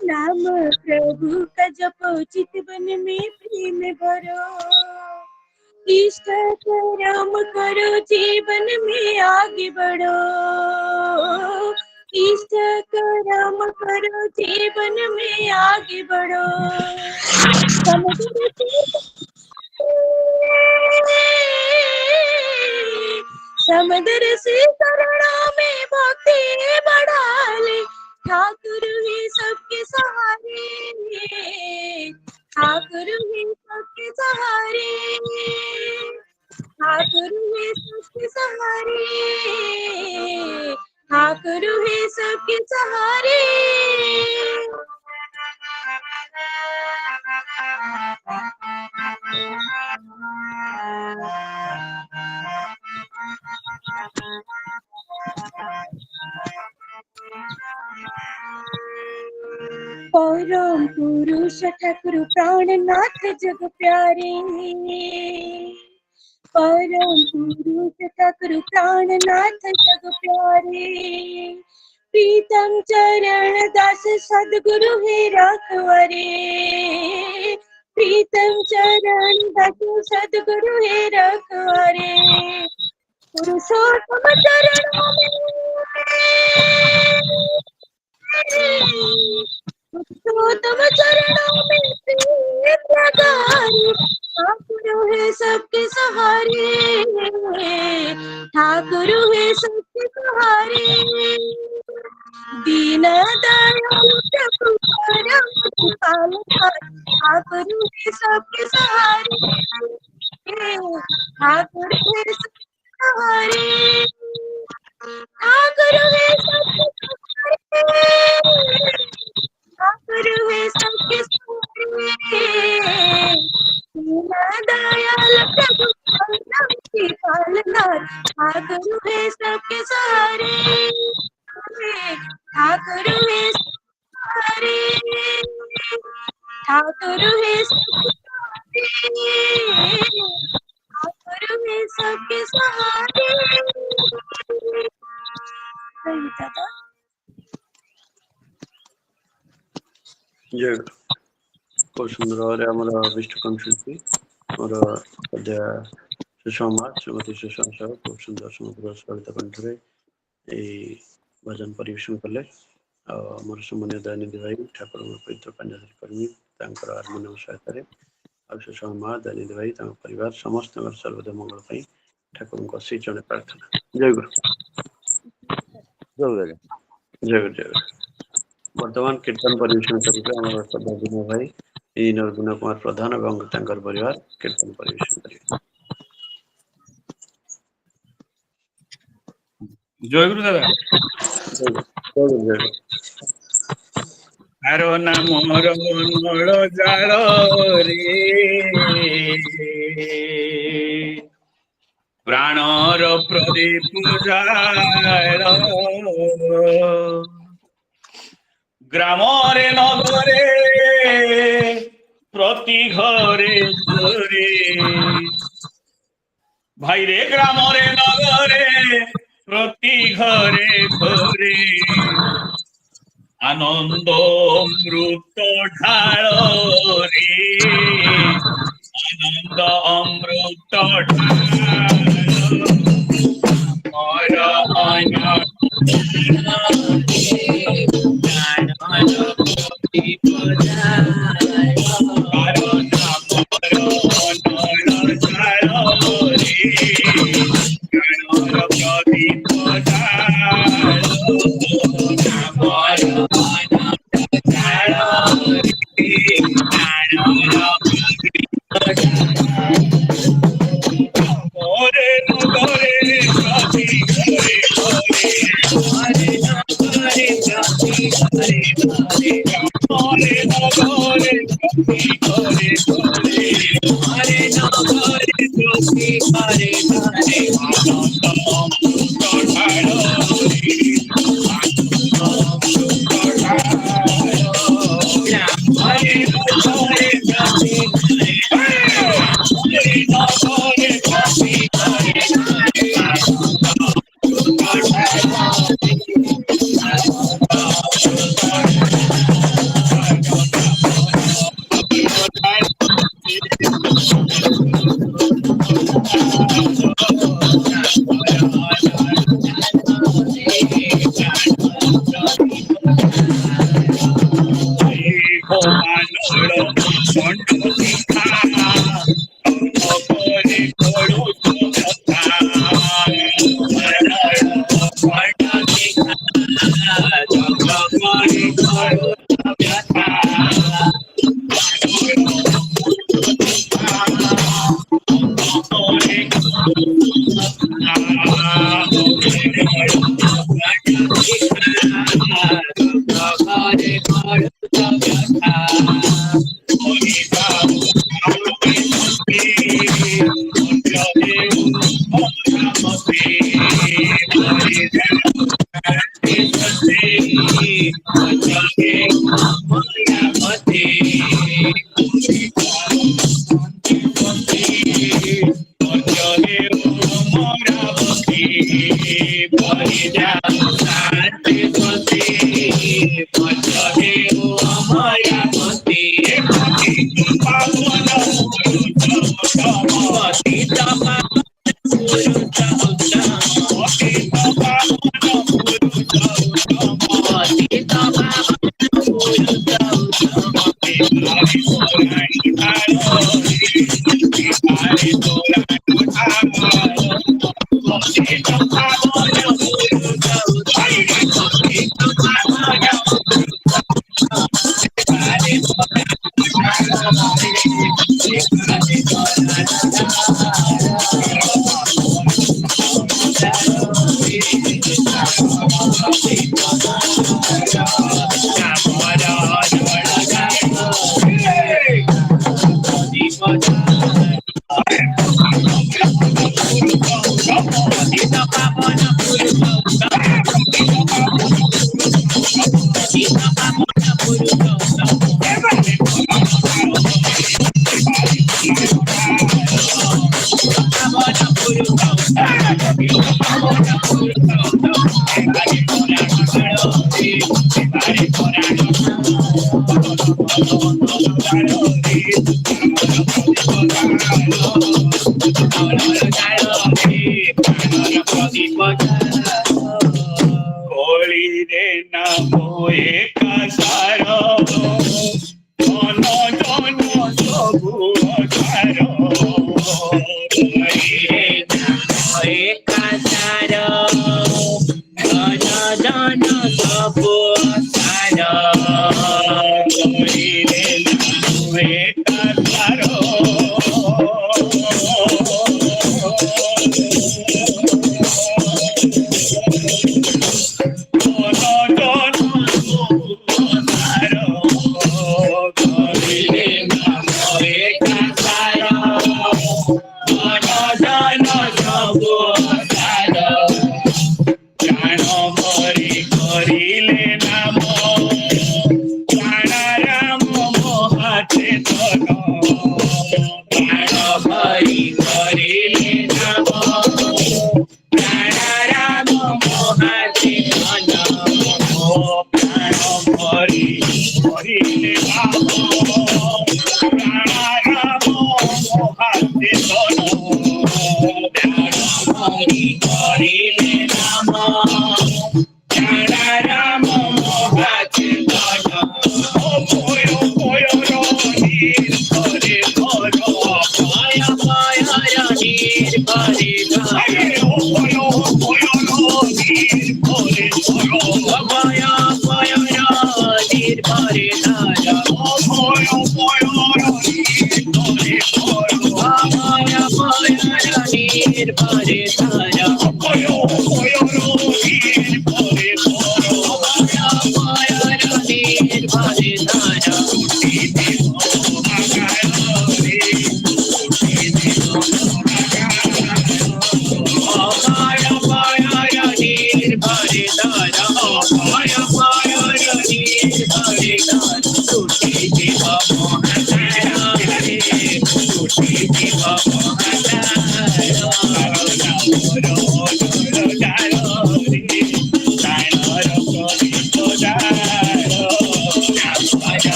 नाम प्रभु का जपो चित बन में प्रेम भरो इष्ट कर्म करो जीवन में आगे बढ़ो इष्ट कर्म करो जीवन में आगे बढ़ो समुद्र से करुणा में भक्ति बढ़ा ले ठाकुर है सबके सहारे ठाकुर है सबके सहारे ठाकुर है सबके सहारे ठाकुर है सबके सहारे परम पुरुष ठाकुर प्राणनाथ जग प्यारे परम पुरुष ठाकुर प्राणनाथ जग प्यारे प्रीतम चरण दास सदगुरु है रखवारे प्रीतम चरण दास सदगुरु है रखवारे पुरुषोत्तम चरणों में पुरुषोत्तम चरणों में प्रेम लगाए ठाकुर है सबके सहारे ठाकुर है सबके सहारे दीन दयाल प्रभु परम कृपालु ठाकुर है सबके सहारे ठाकुर है सबके सहारे ठाकुर है सबके सहारे ठाकुर है सबके सहारे दयाल प्रभु परम कृपालु ठाकुर है सबके सहारे ठाकुर है सहारे ठाकुर है सबके ठाकुर है सबके सहारे दादा जय खूब सुंदर भाव आम विष्णुकम शिल्पी मोर अध्याय सुषमा श्रीमती सुषमा साहू खूब सुंदर समग्र सलित कंठरे भजन परिवेशन कले आमर सुमन दयानिधि भाई ठाकुर पवित्र पांडुरंग कर्मी हारमोनियम सहायतार सुषमा दयानिधि भाई परिवार समस्त सर्वदा मंगल ठाकुर को अशी जड़े प्रार्थना जय गुरु जय गुरु जय गुरु वर्तमान कीर्तन परिवेशन करेंगे हमारे श्रद्धा विनय भाई गुण कुमार प्रधान और परिवार कीर्तन परिवेशन करेंगे जय गुरु दादा आरो नाम नल जाल रे प्राणर प्रदीप जाल ग्रामरे नगरे प्रति घरे घरे भाई रे ग्रामरे नगरे प्रति घरे घरे आनंद अमृत ढाल रे आनंद अमृत ढाल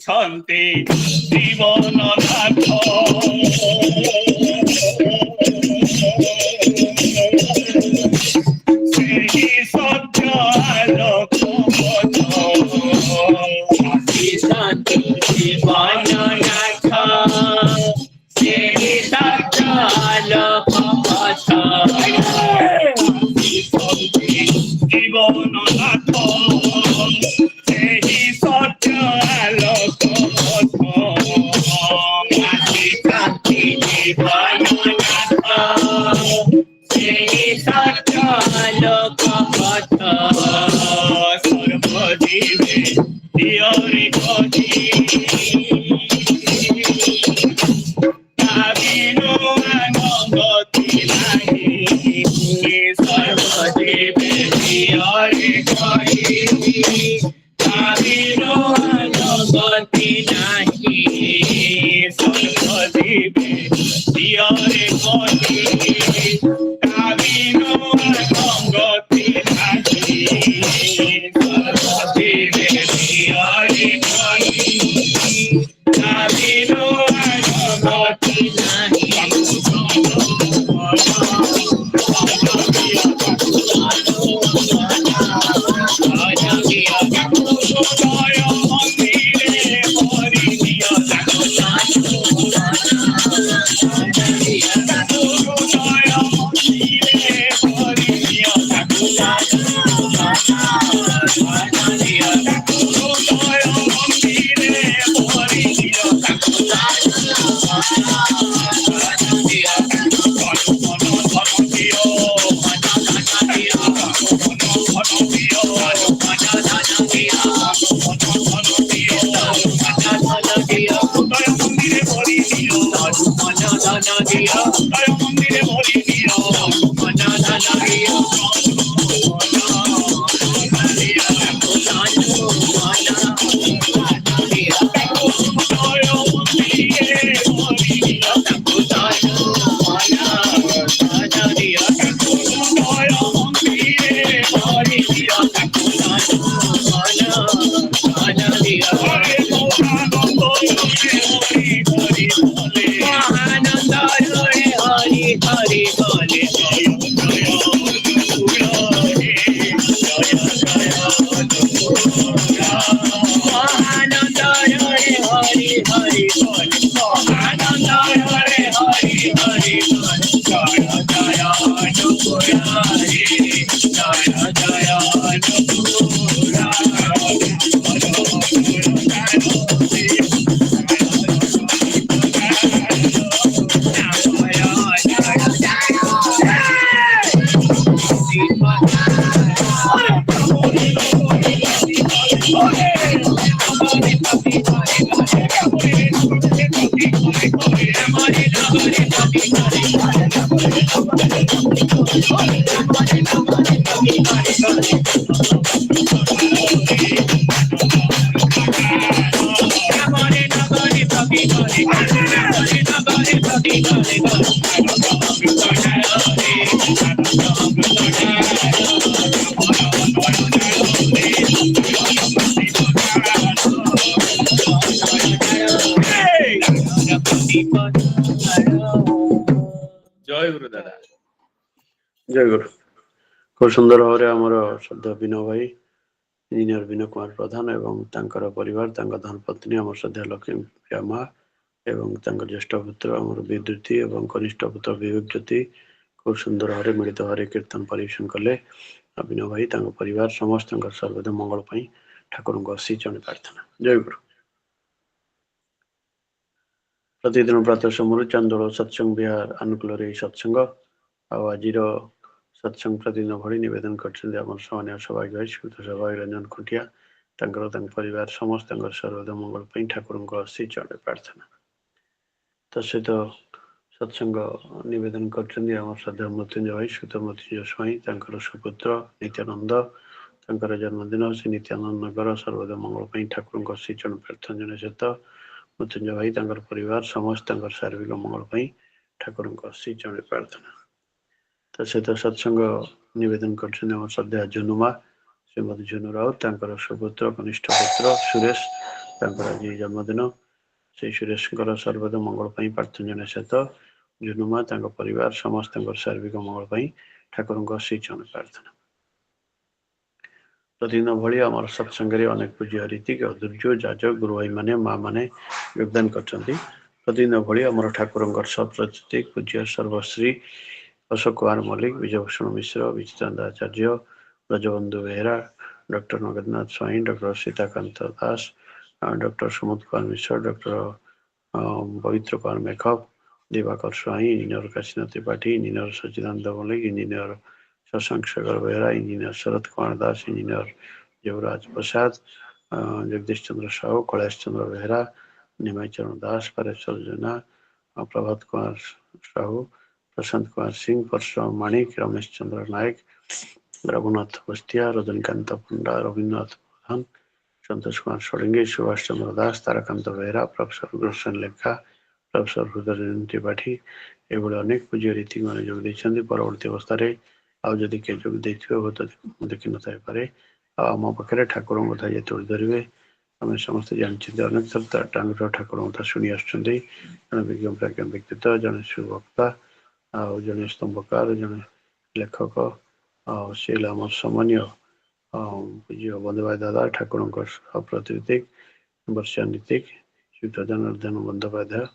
ଆସିଛନ୍ତି ଜୀବନନାଥ ସେହି ସତ୍ୟ ଆଲୋକ ଆସିଛନ୍ତି ଜୀବନନାଥ ସେହି ସତ୍ୟ ଆଲୋକ ଜୀବନନାଥ ସେହି ସତ୍ୟ ଆଲୋକ ଆସିଛନ୍ତି ଜୀବନନାଥ ସେହି ସତ୍ୟ ଆଲୋକ ପଥ ସର୍ବଜୀବେ ଦିଅରେ ଗତି କାବିନୁ ଗତି ନାହିଁ ସର୍ବଜୀବେ ଦିଅରେ ଗତି କାବିନୁ ଗতি ନାହିଁ ସର୍ବଜୀବେ ଦିଅରେ ଗତି কাবিনো গতি নাহি সর্বজীবে প্রিয়রে গতি কাবিনো গতি নাহি জয় গুরু দাদা ଜୟ ଗୁରୁ। ଖୁବ୍ ସୁନ୍ଦର ଭାବରେ ଆମର ଶ୍ରଦ୍ଧା ବିନୟ ଭାଇ ଇଞ୍ଜିନିୟର ବିନୟ କୁମାର ପ୍ରଧାନ ଏବଂ ତାଙ୍କର ପରିବାର, ତାଙ୍କ ଧର୍ମପତ୍ନୀ ଆମର ଶ୍ରଦ୍ଧା ଲକ୍ଷ୍ମୀ ପ୍ରିୟା ମା ଏବଂ ତାଙ୍କ ଜ୍ୟେଷ୍ଠ ପୁତ୍ର ଆମର ବିଦ୍ୟୁତି ଏବଂ କନିଷ୍ଠ ପୁତ୍ର ବିବେକ ଜ୍ୟୋତି खूब सुंदर भाव मिलित भाव कीर्तन परिवेशन कले अभिनव भाई परिवार समस्त सर्वदा मंगल ठाकुर को अशी चरण प्रार्थना। जय गुरु। प्रतिदिन प्रातः समय चांदोल सत्संग विहार अनुकूल सत्संग आज सत्संग प्रतिदिन भली निवेदन कर सौभाग्य श्रीयुत सौभाग्य रंजन खुंटिया परिवार समस्त सर्वदा मंगल ठाकुर को अशी चरण प्रार्थना। तत्सहित सत्संग निवेदन कर श्रद्धा मृत्युंजय भाई श्रीयुत मृत्युंजय स्वाई सुपुत्र नित्यानंद जन्मदिन से नित्यानंद नगर सर्वदा मंगल ठाकुर को अशी चरण प्रार्थना जन सहित मृत्युंजय भाई परिवार समस्त शारीरिक मंगल ठाकुर को अशी चरण प्रार्थना। तत्सहित सत्संग निवेदन कर श्रद्धा जुनुमा श्रीमती जुनु राउत सुपुत्र कनिष्ठ पुत्र सुरेश आज जन्मदिन से सुरेश सर्वदा मंगल प्रार्थना जन सहित जुनुमा परिवार समस्त शारीरिक मंगल ठाकुर को अशी चरण प्रार्थना। प्रतिदिन भली आम सत्संग अनेक पूज्य रीतिक दुर्जो जाजक गुरु भाई माने माँ मैंने योगदान कर प्रतिदिन भली आम ठाकुर सप्रतिक पूज्य सर्वश्री अशोक कुमार मल्लिक विजयभूषण मिश्र विचितानंद आचार्य ब्रजबंधु बेहरा डॉक्टर नगेन्द्रनाथ स्वाई डॉक्टर सीताकांत दास डॉक्टर सुमोद कुमार मिश्र डॉक्टर पवित्र कुमार मेखप दिवाकर स्वाई इंजीनियर काशीनाथ त्रिपाठी इंजीनियर सच्चिदानंद Mallik engineer Shashank Shekhar Behera engineer Sharad Kumar Das engineer युवराज प्रसाद जगदीश चंद्र साहू कैलाश चंद्र बेहरा निमाई चरण दास परेश्वर जेना प्रभात कुमार साहू प्रशांत कुमार सिंह परशुराम माणिक रमेश चंद्र नायक रघुनाथ बस्तिया रजनीकांत पंडा रवीन्द्रनाथ प्रधान संतोष कुमार षडंगी सुभाष चंद्र दास ताराकांत बेहरा प्रोफेसर गुलशन लेखा प्रोफेसर हृदय त्रिपाठी एभली अनेक पूज्य रीति मैंने जोग देते परवर्ती अवस्था आदि किए जोग देते हुए तो देखी न थाईपे आम पाखे ठाकुर कथा ये तोड़ धरवे आम समस्त जानते अनेक थर ठाकुर कथा शुणी आसुँच जन विज्ञ प्राज्ञ व्यक्तित्व जन शिवभक्ता जड़े स्तंभकार जड़े लेखक सी आम सामान्य पूज्य बंधुभाई दादा ठाकुर प्रतिनिधिक वर्षा नीतिक श्रीयुत जनार्दन बंदोपाध्याय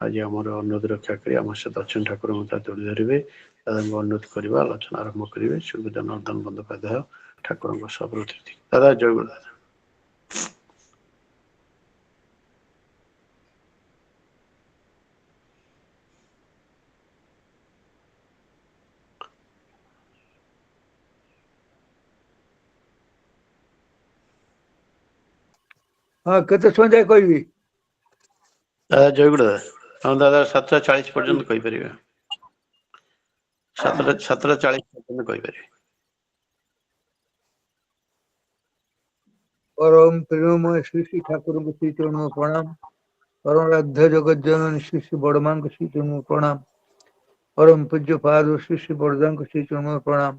आज आम अनुरोध रक्षा कर आम सहित अच्छे ठाकुर कथा तोड़ धरवे दादा अनुरोध करवा आलोचना आरंभ करेंगे श्रीयुत जनार्दन बंदोपाध्याय ठाकुर प्रतिनिधि दादा जय गुरु दादा। हाँ केते संजय कहबी दादा जय गुरु दादा। हाँ दादा 7:40 पर्यंत कही परिबे 7:40 पर्यंत कही परिबे। परम प्रेममय श्री श्री ठाकुर को श्री चरण प्रणाम। परम राध्य जगत जननी श्री श्री बड़मान को श्री चरण प्रणाम। परम पूज्य पाद श्री श्री बड़दान को श्री चरण प्रणाम।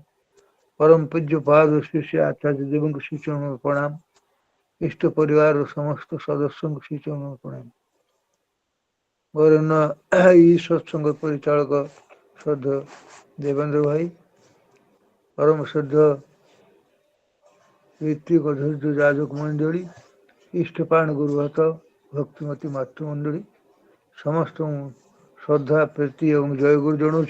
परम पूज्य पाद श्री श्री आचार्य देव को श्री चरण प्रणाम। इष्ट परिवार और समस्त सदस्यों को श्री चरण प्रणाम। वरन सत्संग परिचालक श्रद्धा देवेंद्र भाई परम श्रद्धा ऋतिक धैर्य जाजक मंडली इष्टपाण गुरुभक्त भक्तिमती मातृमंडली समस्त श्रद्धा प्रीति एवं जय गुरु जनाऊँ।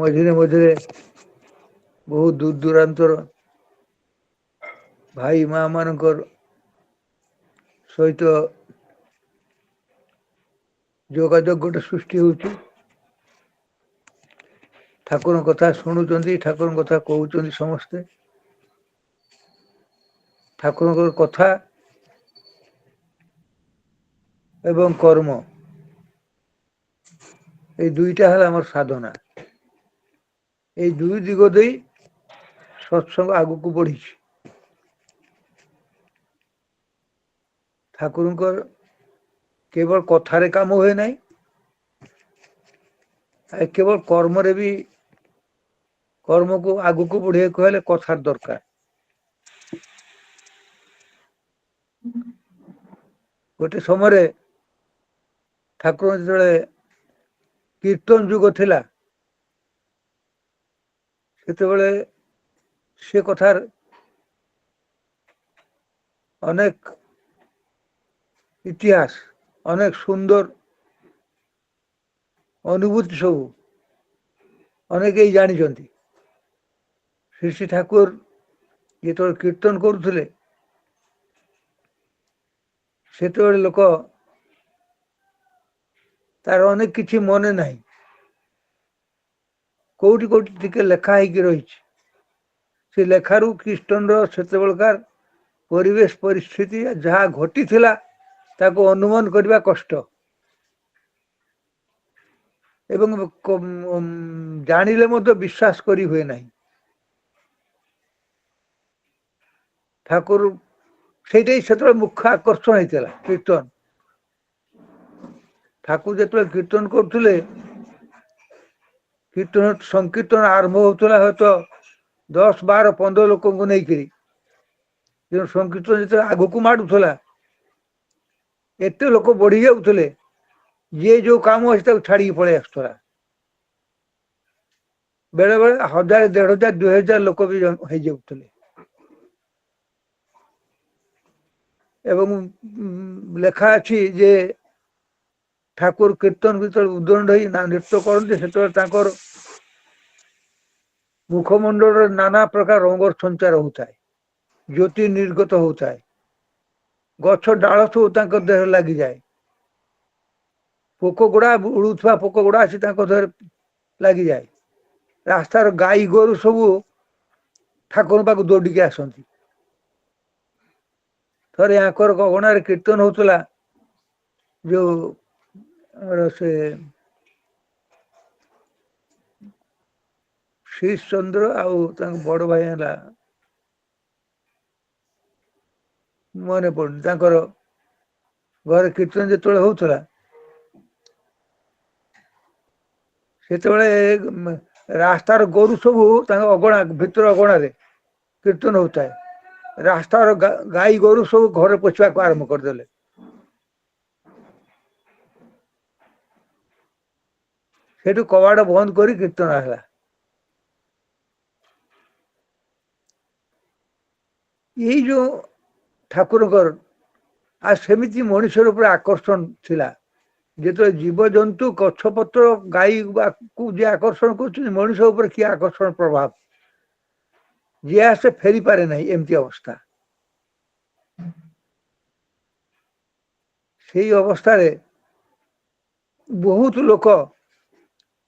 मझे मझे बहुत दूर दूरांतर भाई माँ मानकर सहित जोगाजोग गोटे सृष्टि होती ठाकुर कथा शुणुंट ठाकुर कथा कहते समस्ते ठाकुर कथा एवं कर्म ये दुईटा है आम साधना ये दुई दिग दे सत्संग आग को बढ़ी ठाकुर केवल कथारे काम हुए ना केवल कर्म रे भी कर्म को आग को बढ़े कहले कथार दरकार गोटे समय ठाकुर जो कीर्तन जुग थिला से कथार अनेक इतिहास अनेक सुंदर ଅନୁଭୂତି ସବୁ ଅନେକେଇ ଜାଣିଛନ୍ତି। ଶ୍ରୀ ଶ୍ରୀ ଠାକୁର ଯେତେବେଳେ କୀର୍ତ୍ତନ କରୁଥିଲେ ସେତେବେଳେ ଲୋକ ତାର ଅନେକ କିଛି ମନେ ନାହିଁ, କୋଉଠି କୋଉଠି ଟିକେ ଲେଖା ହେଇକି ରହିଛି। ସେ ଲେଖାରୁ କୀର୍ତ୍ତନର ସେତେବେଳକାର ପରିବେଶ ପରିସ୍ଥିତି ଯାହା ଘଟିଥିଲା ତାକୁ ଅନୁମାନ କରିବା କଷ୍ଟ ଏବଂ ଜାଣିଲେ ମଧ୍ୟ ବିଶ୍ୱାସ କରି ହୁଏ ନାହିଁ। ଠାକୁର ସେଇଟାই ସେତେବେଳେ ମୁଖ୍ୟ ଆକର୍ଷଣ ହେଇଥିଲା କୀର୍ତ୍ତନ। ଠାକୁର ଯେତେବେଳେ କୀର୍ତ୍ତନ କରୁଥିଲେ, କୀର୍ତ୍ତନ ସଂକୀର୍ତ୍ତନ ଆରମ୍ଭ ହଉଥିଲା ହয়তো 10, 12, 15 ଲୋକଙ୍କୁ ନେଇକିରି। ତେଣୁ ସଂକୀର୍ତ୍ତନ ଯେତେବେଳେ ଆଗକୁ ମାଡୁଥିଲା ଏତେ ଲୋକ ବଢି ଯାଉଥିଲେ, ଯିଏ ଯୋଉ କାମ ଅଛି ତାକୁ ଛାଡିକି ପଳେଇ ଆସୁଥିଲା। ବେଳେ ବେଳେ 1000, 1500, 2000 ଲୋକ ବି ହେଇଯାଉଥିଲେ। ଏବଂ ଲେଖା ଅଛି ଯେ ଠାକୁର କୀର୍ତ୍ତନ ଯେତେବେଳେ ଉଦ୍ଦଣ୍ଡ ହେଇ ନୃତ୍ୟ କରନ୍ତି ସେତେବେଳେ ତାଙ୍କର ମୁଖମଣ୍ଡଳରେ ନାନା ପ୍ରକାର ରଙ୍ଗର ସଞ୍ଚାର ହଉଥାଏ, ଜ୍ୟୋତି ନିର୍ଗତ ହଉଥାଏ, ଗଛ ଡାଳ ସବୁ ତାଙ୍କ ଦେହରେ ଲାଗିଯାଏ, ପୋକ ଗୁଡା ଉଡୁଥିବା ପୋକ ଗୁଡା ଆସି ତାଙ୍କ ଦେହରେ ଲାଗିଯାଏ। ରାସ୍ତାର ଗାଈ ଗୋରୁ ସବୁ ଠାକୁରଙ୍କ ପାଖକୁ ଦୌଡ଼ିକି ଆସନ୍ତି। ଥରେ ଆଙ୍କର ଗଗଣାରେ କୀର୍ତ୍ତନ ହଉଥିଲା, ଯୋଉ ସେ ଶ୍ରୀଶ ଚନ୍ଦ୍ର ଆଉ ତାଙ୍କ ବଡ ଭାଇ ହେଲା ମନେ ପଡୁନି, ତାଙ୍କର ଘରେ କୀର୍ତ୍ତନ ଯେତେବେଳେ ହଉଥିଲା ସେତେବେଳେ ରାସ୍ତାର ଗୋରୁ ସବୁ ତାଙ୍କ ଅଗଣା ଭିତର ଅଗଣାରେ କୀର୍ତ୍ତନ ହଉଥାଏ, ରାସ୍ତାର ଗାଈ ଗୋରୁ ସବୁ ଘରେ ପଶିବାକୁ ଆରମ୍ଭ କରିଦେଲେ। ସେଠୁ କବାଟ ବନ୍ଦ କରି କୀର୍ତ୍ତନ ହେଲା। ଏଇ ଯୋଉ ଠାକୁରଙ୍କର ଆଉ ସେମିତି ମଣିଷର ଉପରେ ଆକର୍ଷଣ ଥିଲା। ଯେତେବେଳେ ଜୀବଜନ୍ତୁ, ଗଛପତ୍ର, ଗାଈକୁ ଯିଏ ଆକର୍ଷଣ କରୁଛନ୍ତି, ମଣିଷ ଉପରେ କିଏ ଆକର୍ଷଣ ପ୍ରଭାବ, ଯିଏ ଆସେ ଫେରି ପାରେ ନାହିଁ, ଏମିତି ଅବସ୍ଥା। ସେଇ ଅବସ୍ଥାରେ ବହୁତ ଲୋକ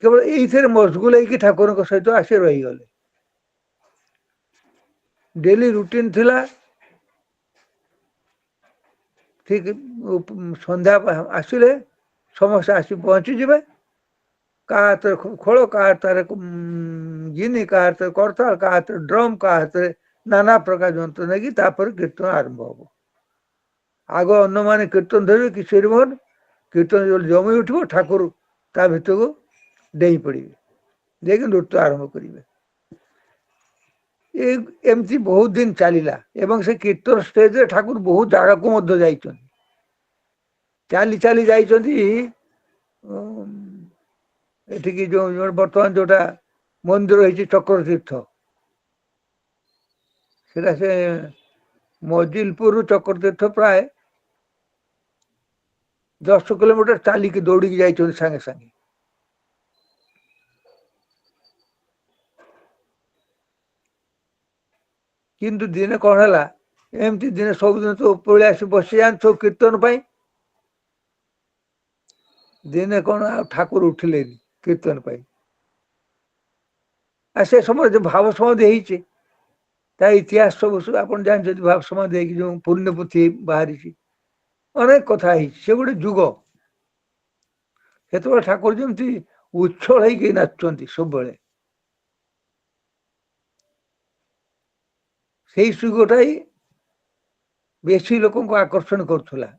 କେବଳ ଏଇଥିରେ ମସଗୁଲ ହେଇକି ଠାକୁରଙ୍କ ସହିତ ଆସି ରହିଗଲେ। ଡେଲି ରୁଟିନ ଥିଲା, ଠିକ ସନ୍ଧ୍ୟା ଆସିଲେ ସମସ୍ତେ ଆସି ପହଞ୍ଚିଯିବେ, କାହା ହାତରେ ଖୋଳ, କାହା ହାତରେ ଗିନି, କାହା ହାତରେ କରତାଳ, କାହା ହାତରେ ଡ୍ରମ, କାହା ହାତରେ ନାନା ପ୍ରକାର ଯନ୍ତ୍ର ନେଇକି ତାପରେ କୀର୍ତ୍ତନ ଆରମ୍ଭ ହବ। ଆଗ ଅନ୍ୟମାନେ କୀର୍ତ୍ତନ ଧରିବେ କି ଶ୍ରୀମୋହନ କୀର୍ତ୍ତନ ଜମି ଉଠିବ, ଠାକୁର ତା ଭିତରକୁ ଡେଇଁ ପଡିବେ, ଯାଇକି ନୃତ୍ୟ ଆରମ୍ଭ କରିବେ। ଏମିତି ବହୁତ ଦିନ ଚାଲିଲା ଏବଂ ସେ କୀର୍ତ୍ତନ ଷ୍ଟେଜରେ ଠାକୁର ବହୁତ ଜାଗାକୁ ମଧ୍ୟ ଯାଇଛନ୍ତି। ଚାଲି ଚାଲି ଯାଇଛନ୍ତି ଏଠିକି ଯୋଉ ବର୍ତ୍ତମାନ ଯୋଉଟା ମନ୍ଦିର ହେଇଛି ଚକ୍ରତୀର୍ଥ, ସେଟା ସେ ମଜିଲପୁରରୁ ଚକ୍ରତୀର୍ଥ ପ୍ରାୟ 10 କିଲୋମିଟର ଚାଲିକି ଦୌଡ଼ିକି ଯାଇଛନ୍ତି ସାଙ୍ଗେ ସାଙ୍ଗେ। କିନ୍ତୁ ଦିନେ କଣ ହେଲା, ଏମିତି ଦିନେ ସବୁଦିନ ତ ପଳେଇ ଆସି ବସିଯାଆନ୍ତି ସବୁ କୀର୍ତ୍ତନ ପାଇଁ। ଦିନେ କଣ ଆଉ ଠାକୁର ଉଠିଲେନି କୀର୍ତ୍ତନ ପାଇଁ। ଆଉ ସେ ସମୟରେ ଯୋଉ ଭାବ ସମାଧି ହେଇଛି ତା ଇତିହାସ ସବୁ ଆପଣ ଜାଣିଛନ୍ତି, ଭାବ ସମାଧି ହେଇକି ଯୋଉ ପୁଣ୍ୟପୋଥି ବାହାରିଛି, ଅନେକ କଥା ହେଇଛି। ସେ ଗୋଟେ ଯୁଗ, ସେତେବେଳେ ଠାକୁର ଯେମିତି ଉଚ୍ଛଳ ହେଇକି ନାଚୁଛନ୍ତି ସବୁବେଳେ। ସେଇ ଯୁଗଟା ହିଁ ବେଶୀ ଲୋକଙ୍କୁ ଆକର୍ଷଣ କରୁଥିଲା।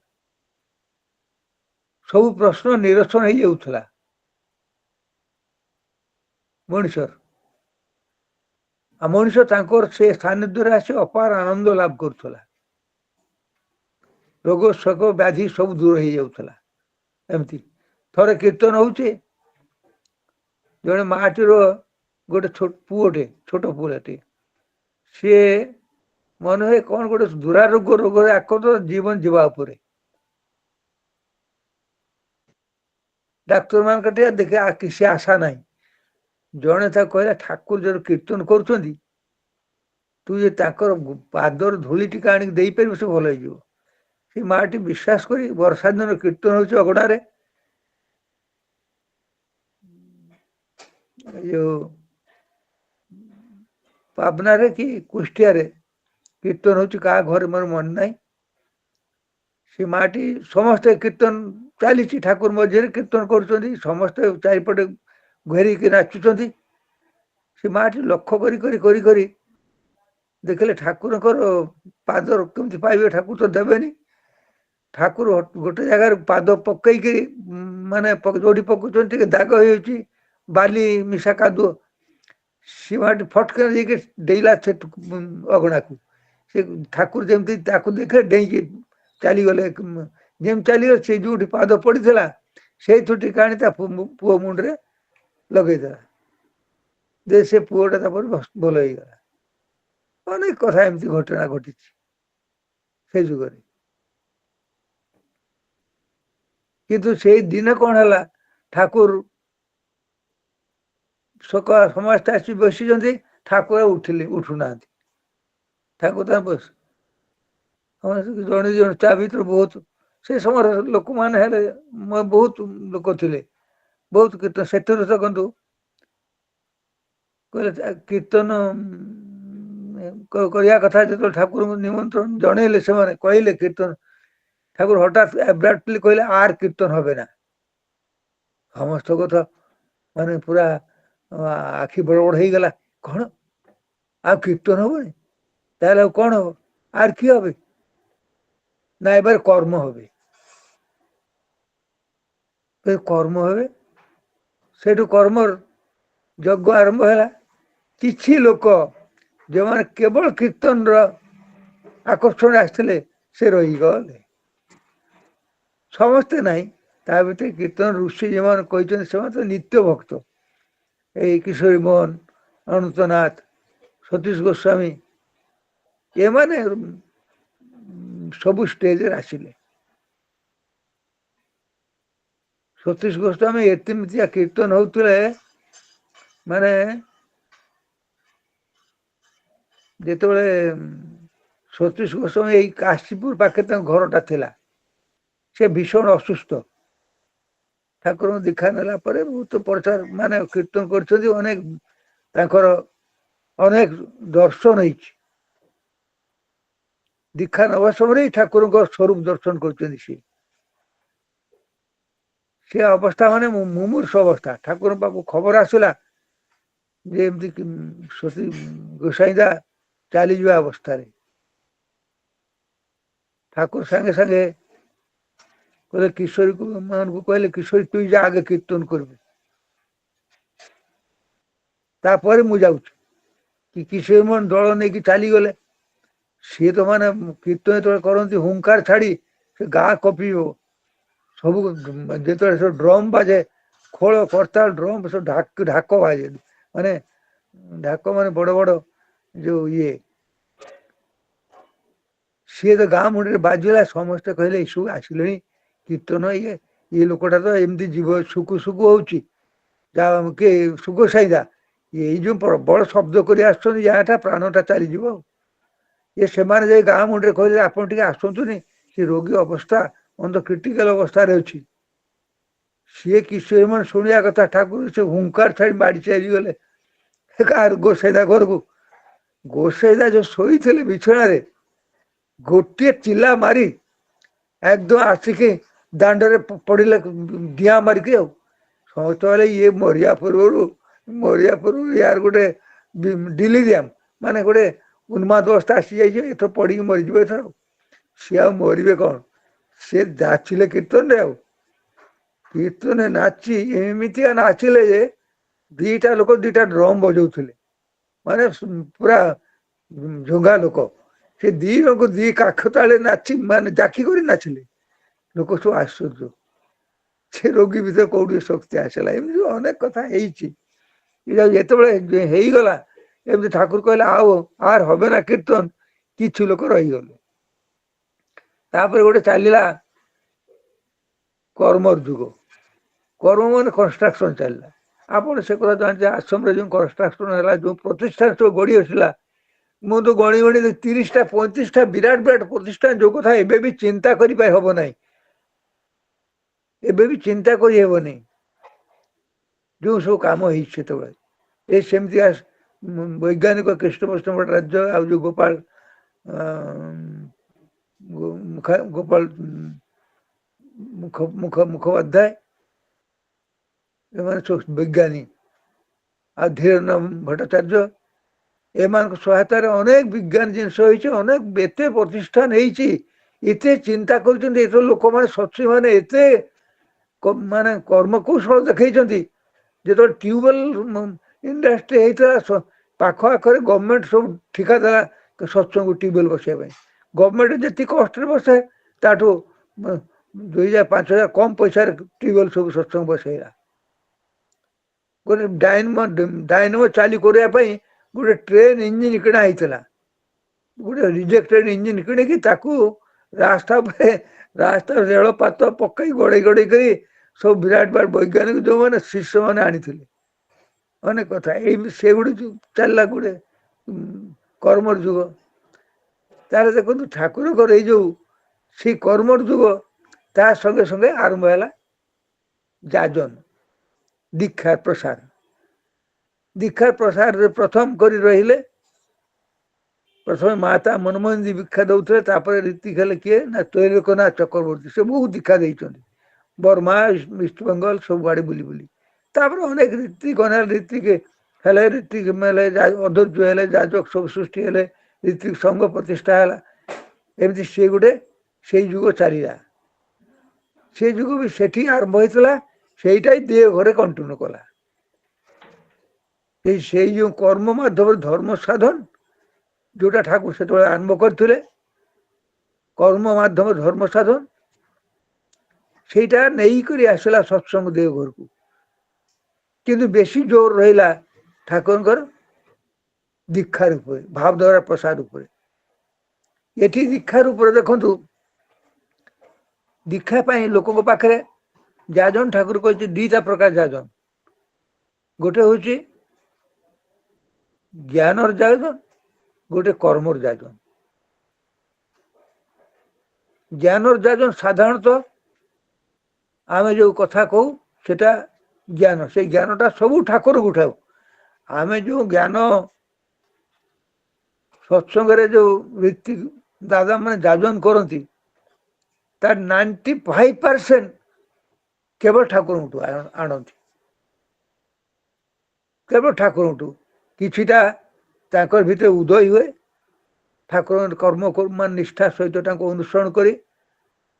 ସବୁ ପ୍ରଶ୍ନ ନିରସନ ହେଇଯାଉଥିଲା ମଣିଷର। ଆଉ ମଣିଷ ତାଙ୍କର ସେ ସାନ୍ନିଧ୍ୟରେ ଆସି ଅପାର ଆନନ୍ଦ ଲାଭ କରୁଥିଲା, ରୋଗ ଶୋକ ବ୍ୟାଧି ସବୁ ଦୂର ହେଇଯାଉଥିଲା। ଏମିତି ଥରେ କୀର୍ତ୍ତନ ହଉଛି, ଜଣେ ମାଟିର ଗୋଟେ ପୁଅଟେ, ଛୋଟ ପୁଅଟେ, ସିଏ ମନେ ହୁଏ କଣ ଗୋଟେ ରୋଗରେ ଆକ୍ରାନ୍ତ, ଜୀବନ ଯିବା ଉପରେ। ଡାକ୍ତର ମାନଙ୍କ ଟିକେ ଦେଖେ କିଛି ଆଶା ନାହିଁ। ଜଣେ ତାକୁ କହିଲା ଠାକୁର ଯୋଉ କୀର୍ତ୍ତନ କରୁଛନ୍ତି ତୁ ଯେ ତାଙ୍କର ପାଦର ଧୂଳି ଟିକେ ଆଣିକି ଦେଇପାରିବୁ ସେ ଭଲ ହେଇଯିବ। ସେ ମାଟି ବିଶ୍ୱାସ କରି ବର୍ଷା ଦିନ କୀର୍ତ୍ତନ ହଉଛି ଅଗଣାରେ, ଯୋଉ ପାବନାରେ କି କୁଷ୍ଟିଆରେ କୀର୍ତ୍ତନ ହଉଛି, କାହା ଘରେ ମୋର ମନେ ନାହିଁ। ସେ ମାଟି ସମସ୍ତେ କୀର୍ତ୍ତନ ଚାଲିଛି, ଠାକୁର ମଝିରେ କୀର୍ତ୍ତନ କରୁଛନ୍ତି, ସମସ୍ତେ ଚାରିପଟେ ଘେରିକି ନାଚୁଛନ୍ତି। ସେ ମାଟି ଲକ୍ଷ୍ୟ କରି କରି କରି କରି ଦେଖିଲେ ଠାକୁରଙ୍କର ପାଦ କେମିତି ପାଇବେ, ଠାକୁର ତ ଦେବେନି। ଠାକୁର ଗୋଟେ ଜାଗାରେ ପାଦ ପକେଇକି ମାନେ ଯୋଉଠି ପକଉଛନ୍ତି ଟିକେ ଦାଗ ହେଇଯାଉଛି, ବାଲି ମିଶା କାଦୁଅ, ସେ ମାଟି ଫଟକିନା ଦେଇକି ଡେଇଲା ସେ ଅଗଣାକୁ। ସେ ଠାକୁର ଯେମିତି ତାକୁ ଦେଖିଲେ ଡେଇଁକି ଚାଲିଗଲେ, ଯେମିତି ଚାଲିଗଲେ ସେ ଯୋଉଠି ପାଦ ପଡିଥିଲା ସେଇଠୁ ଟିକେ ଆଣି ତା ପୁଅ ମୁଣ୍ଡରେ ଲଗେଇଦେଲା, ଯେ ସେ ପୁଅଟା ତାପରେ ଭଲ ହେଇଗଲା। ଅନେକ କଥା ଏମିତି ଘଟଣା ଘଟିଛି ସେ ଯୁଗରେ। କିନ୍ତୁ ସେଇ ଦିନ କଣ ହେଲା, ଠାକୁର ସକାଳ ସମସ୍ତେ ଆସି ବସିଛନ୍ତି, ଠାକୁର ଉଠୁନାହାନ୍ତି। ଠାକୁର ତା ବସ ଜଣେ ଜଣେ ତା ଭିତରେ ବହୁତ ସେ ସମୟରେ ଲୋକମାନେ ହେଲେ ବହୁତ ଲୋକ ଥିଲେ, ବହୁତ କୀର୍ତ୍ତନ। ସେଥିରୁ ଦେଖନ୍ତୁ କହିଲେ କୀର୍ତ୍ତନ କରିବା କଥା ଯେତେବେଳେ ଠାକୁରଙ୍କୁ ନିମନ୍ତ୍ରଣ ଜଣେଇଲେ, ସେମାନେ କହିଲେ କୀର୍ତ୍ତନ, ଠାକୁର ହଠାତ୍ ଆବ୍ରାପ୍ଟଲି କହିଲେ ଆର କୀର୍ତ୍ତନ হবে না। ସମସ୍ତ କଥା ମାନେ ପୁରା ଆଖି ବଡ ବଡ ହେଇଗଲା, କଣ ଆଉ କୀର୍ତ୍ତନ হবনি? তাহলে ଆଉ କଣ হব? আর কি হবে? না এবার কর্ম হবে। কর্ম হবে, সেଠୁ কর্মর যজ্ঞ ଆରମ୍ଭ ହେଲା। କିଛି ଲୋକ ଯେଉଁମାନେ କେବଳ କୀର୍ତ୍ତନର ଆକର୍ଷଣ ଆସିଥିଲେ ସେ ରହିଗଲେ, ସମସ୍ତେ ନାହିଁ। ତା ଭିତରେ କୀର୍ତ୍ତନ ଋଷି ଯେଉଁମାନେ କହିଛନ୍ତି ସେମାନେ ତ ନିତ୍ୟ ଭକ୍ତ, ଏଇ କିଶୋରୀ ମୋହନ, ଅନନ୍ତନାଥ, ସତୀଶ ଗୋସ୍ୱାମୀ, ଏମାନେ ସବୁ ଷ୍ଟେଜରେ ଆସିଲେ। ସତୀଶ ଗୋସ୍ୱାମୀ ଏମିତିଆ କୀର୍ତ୍ତନ ହଉଥିଲେ, ମାନେ ଯେତେବେଳେ ସତୀଶ ଗୋସ୍ୱାମୀ ଏଇ କାଶୀପୁର ପାଖରେ ତାଙ୍କ ଘରଟା ଥିଲା, ସେ ଭୀଷଣ ଅସୁସ୍ଥ। ଠାକୁରଙ୍କୁ ଦୀକ୍ଷା ନେଲା ପରେ ବହୁତ ପ୍ରଚାର ମାନେ କୀର୍ତ୍ତନ କରିଛନ୍ତି, ଅନେକ ତାଙ୍କର ଅନେକ ଦର୍ଶନ ହେଇଛି। ଦୀକ୍ଷା ନେବା ସମୟରେ ଠାକୁରଙ୍କ ସ୍ୱରୂପ ଦର୍ଶନ କରିଛନ୍ତି। ସେ ଅବସ୍ଥା ମାନେ ମୁମୂର୍ଷ ଅବସ୍ଥା। ଠାକୁରଙ୍କ ପାଖକୁ ଖବର ଆସିଲା ଯେ ଏମିତି ସତୀ ଗୋସାଇଁଦା ଚାଲିଯିବା ଅବସ୍ଥାରେ, ଠାକୁର ସାଙ୍ଗେ ସାଙ୍ଗେ କହିଲେ କିଶୋରୀ ମାନଙ୍କୁ କହିଲେ, କିଶୋରୀ ତୁଇ ଯା ଆଗେ କୀର୍ତ୍ତନ କରିବୁ, ତାପରେ ମୁଁ ଯାଉଛି। କି କିଶୋରୀ ମୋହନ ଦଳ ନେଇକି ଚାଲିଗଲେ। ସିଏ ତ ମାନେ କୀର୍ତ୍ତନ ଯେତେବେଳେ କରନ୍ତି ହୁଙ୍କାର ଛାଡି ସେ ଗାଁ କପିବ ସବୁ। ଯେତେବେଳେ ସବୁ ଡ୍ରମ୍ ବାଜେ, ଖୋଳ କରତାଳ ଡ୍ରମ୍ ସବୁ ଢାକ ବାଜେ, ମାନେ ଢାକ ମାନେ ବଡ ବଡ ଯୋଉ ଇଏ, ସିଏ ତ ଗାଁ ମୁଣ୍ଡରେ ବାଜିଲା। ସମସ୍ତେ କହିଲେ ଏସବୁ ଆସିଲେଣି କୀର୍ତ୍ତନ, ଇଏ ଲୋକଟା ତ ଏମିତି ଯିବ ସୁକୁ ସୁକୁ ହଉଛି, କିଏ ସୁଗ ସାଇଦା, ଏଇ ଯୋଉ ପ୍ରବଳ ଶବ୍ଦ କରି ଆସୁଛନ୍ତି, ଯାହାଟା ପ୍ରାଣଟା ଚାଲିଯିବ। ସେମାନେ ଯାଇ ଗାଁ ମୁଣ୍ଡରେ କହିଲେ ଆପଣ ଟିକେ ଆସନ୍ତୁନି, ସେ ରୋଗୀ ଅବସ୍ଥା ଅନ୍ତ କ୍ରିଟିକାଲ ଅବସ୍ଥାରେ ଅଛି। ସିଏ କିଶୋରୀ ମାନେ ଶୁଣିବା କଥା, ଠାକୁର ସେ ହୁଙ୍କାର ଛାଡି ମାଡି ଚାଲିଗଲେ ଗୋସାଇଦା ଘରକୁ। ଗୋସାଇଦା ଯୋଉ ଶୋଇଥିଲେ ବିଛଣାରେ, ଗୋଟିଏ ଚିଲା ମାରି একদম ଆସିକି ଦାଣ୍ଡରେ ପଡିଲେ ଡିଆଁ ମାରିକି। ଆଉ ସମସ୍ତେ କହିଲେ ଇଏ ମରିବା ପୂର୍ବରୁ ୟାର ଗୋଟେ ଡିଲିରିୟମ, ମାନେ ଗୋଟେ ଉନ୍ମାଦ ଅବସ୍ଥା ଆସିଯାଇଛି, ଏଥର ପଡିକି ମରିଯିବ ଏଥର। ସିଏ ଆଉ ମରିବେ କଣ, ସେ ନାଚିଲେ କୀର୍ତ୍ତନରେ। ଆଉ କୀର୍ତ୍ତନରେ ନାଚି ଏମିତିଆ ନାଚିଲେ ଯେ ଦିଟା ଲୋକ ଦିଟା ଡ୍ରମ୍ ବଜଉଥିଲେ, ମାନେ ପୁରା ଝୁଙ୍ଗା ଲୋକ। ସେ ଦି ଲୋକ ଦି କାଖ ତାଳେ ନାଚି ମାନେ ଜାକି କରି ନାଚିଲେ। ଲୋକ ସବୁ ଆଶ୍ଚର୍ଯ୍ୟ, ସେ ରୋଗୀ ଭିତରେ କୋଉଠି ଶକ୍ତି ଆସିଲା। ଏମିତି ଅନେକ କଥା ହେଇଛି। ଯେତେବେଳେ ହେଇଗଲା ଏମିତି ଠାକୁର କହିଲେ ଆଉ ଆର হবে না କୀର୍ତ୍ତନ, କିଛି ଲୋକ ରହିଗଲେ। ତାପରେ ଗୋଟେ ଚାଲିଲା କର୍ମର ଯୁଗ। କର୍ମ ମାନେ କନଷ୍ଟ୍ରକ୍ସନ ଚାଲିଲା। ଆପଣ ସେ କଥା ଜାଣିଛେ ଆଶ୍ରମରେ ଯେଉଁ କନଷ୍ଟ୍ରକ୍ସନ ହେଲା, ଯେଉଁ ପ୍ରତିଷ୍ଠାନ ସବୁ ଗଢ଼ି ଆସିଲା, ମୁଁ ତ ଗଣି ଗଣି 30ଟା 35ଟା ବିରାଟ ବିରାଟ ପ୍ରତିଷ୍ଠାନ, ଯୋଉ କଥା ଏବେ ବି ଚିନ୍ତା କରିପାରି ହବ ନାହିଁ, ଏବେ ବି ଚିନ୍ତା କରି ହେବନି ଯୋଉ ସବୁ କାମ ହେଇଛି ସେତେବେଳେ। ଏ ସେମିତି ବୈଜ୍ଞାନିକ କୃଷ୍ଣପ୍ରସାଦ ଭଟ୍ଟାଚାର୍ଯ୍ୟ ଆଉ ଯୋଉ ଗୋପାଳ ମୁଖୋପାଧ୍ୟାୟ, ଏମାନେ ସବୁ ବିଜ୍ଞାନୀ, ଆଉ ଧୀରେନ୍ଦ୍ର ଭଟ୍ଟାଚାର୍ଯ୍ୟ, ଏମାନଙ୍କ ସହାୟତାରେ ଅନେକ ବିଜ୍ଞାନ ଜିନିଷ ହେଇଛି, ଅନେକ ଏତେ ପ୍ରତିଷ୍ଠାନ ହେଇଛି, ଏତେ ଚିନ୍ତା କରିଛନ୍ତି, ଏତେ ଲୋକମାନେ ସଚୀ ମାନେ ଏତେ ମାନେ କର୍ମକୌଶଳ ଦେଖେଇଛନ୍ତି। ଯେତେବେଳେ ଟ୍ୟୁବୱେଲ ଇଣ୍ଡଷ୍ଟ୍ରି ହେଇଥିଲା, ପାଖ ଆଖରେ ଗଭର୍ଣ୍ଣମେଣ୍ଟ ସବୁ ଠିକା ଦେଲା ସତ୍ସଙ୍ଗ ଟ୍ୟୁବୱେଲ ବସିବା ପାଇଁ। ଗଭର୍ଣ୍ଣମେଣ୍ଟ ଯେତିକି କଷ୍ଟରେ ବସେ ତାଠୁ 2000-5000 କମ ପଇସାରେ ଟ୍ୟୁବୱେଲ ସବୁ ସତ୍ସଙ୍ଗ ବସେଇଲା। ଗୋଟେ ଡାଇନମୋ ଚାଲି କରିବା ପାଇଁ ଗୋଟେ ଟ୍ରେନ ଇଞ୍ଜିନ କିଣା ହେଇଥିଲା, ଗୋଟେ ରିଜେକ୍ଟେଡ ଇଞ୍ଜିନ କିଣିକି ତାକୁ ରାସ୍ତା ଉପରେ ରେଳପାତ ପକେଇ ଗଡେଇ ଗଡେଇ କରି ସବୁ ବିରାଟ ବିରାଟ ବୈଜ୍ଞାନିକ ଯୋଉମାନେ ଶିଷ୍ୟମାନେ ଆଣିଥିଲେ। ଅନେକ କଥା ଏଇ ସେଗୁଡି ଚାଲିଲା ଗୋଟେ କର୍ମର ଯୁଗ। ତାହେଲେ ଦେଖନ୍ତୁ ଠାକୁରଙ୍କର ଏଇ ଯୋଉ ସେଇ କର୍ମର ଯୁଗ, ତା ସଙ୍ଗେ ସଙ୍ଗେ ଆରମ୍ଭ ହେଲା ଯାଜନ ଦୀକ୍ଷା ପ୍ରସାର। ଦୀକ୍ଷା ପ୍ରସାରରେ ପ୍ରଥମ କରି ରହିଲେ ପ୍ରଥମେ ମାତା ମନମୋହନ ଦୀକ୍ଷା ଦଉଥିଲେ, ତାପରେ ଋତିକ ହେଲେ କିଏ ନା ତ୍ରୈଲୋକ୍ୟନାଥ ଚକ୍ରବର୍ତ୍ତୀ। ସେ ବହୁତ ଦୀକ୍ଷା ଦେଇଛନ୍ତି, ବର୍ମା ଇଷ୍ଟବେଙ୍ଗଲ ସବୁଆଡେ ବୁଲି ବୁଲି। ତାପରେ ଅନେକ ଋତିକ ହେଲେ, ଋତିକ ହେଲେ, ଅଧୈର୍ଯ୍ୟ ହେଲେ, ଯାଜକ ସବୁ ସୃଷ୍ଟି ହେଲେ, ଋତିକ ସଂଘ ପ୍ରତିଷ୍ଠା ହେଲା। ଏମିତି ସେ ଗୋଟେ ସେଇ ଯୁଗ ଚାଲିଲା। ସେ ଯୁଗ ବି ସେଠି ଆରମ୍ଭ ହେଇଥିଲା, ସେଇଟା ହିଁ ଦେହ ଘରେ କଣ୍ଟିନ୍ୟୁ କଲା। ସେଇ ଯୋଉ କର୍ମ ମାଧ୍ୟମରେ ଧର୍ମ ସାଧନ, ଯୋଉଟା ଠାକୁର ସେତେବେଳେ ଆରମ୍ଭ କରିଥିଲେ, କର୍ମ ମାଧ୍ୟମ ଧର୍ମ ସାଧନ, ସେଇଟା ନେଇକରି ଆସିଲା ସତ୍ସଙ୍ଗ ଦେହ ଘରକୁ। କିନ୍ତୁ ବେଶୀ ଜୋର ରହିଲା ଠାକୁରଙ୍କର ଦୀକ୍ଷାର ଉପରେ, ଭାବଧାରା ପ୍ରସାଦ ଉପରେ। ଏଠି ଦୀକ୍ଷାର ଉପରେ ଦେଖନ୍ତୁ, ଦୀକ୍ଷା ପାଇଁ ଲୋକଙ୍କ ପାଖରେ ଯାଜନ ଠାକୁର କହିଛି 2ଟା ପ୍ରକାର ଯାଜନ। ଗୋଟେ ହଉଛି ଜ୍ଞାନର ଯାଜନ, ଗୋଟେ କର୍ମର ଯାଜନ। ଜ୍ଞାନର ଯାଜନ ସାଧାରଣତଃ ଆମେ ଯୋଉ କଥା କହୁ ସେଟା ଜ୍ଞାନ, ସେଇ ଜ୍ଞାନଟା ସବୁ ଠାକୁରଙ୍କୁ ଉଠାଉ। ଆମେ ଯୋଉ ଜ୍ଞାନ ସତ୍ସଙ୍ଗରେ ଯୋଉ ବ୍ୟକ୍ତି ଦାଦା ମାନେ ଯାଜନ କରନ୍ତି, ତାର 95% କେବଳ ଠାକୁରଙ୍କଠୁ ଆଣନ୍ତି, କେବଳ ଠାକୁରଙ୍କଠୁ। କିଛିଟା ତାଙ୍କର ଭିତରେ ଉଦୟ ହୁଏ, ଠାକୁରଙ୍କ କର୍ମ ମାନେ ନିଷ୍ଠା ସହିତ ତାଙ୍କୁ ଅନୁସରଣ କରି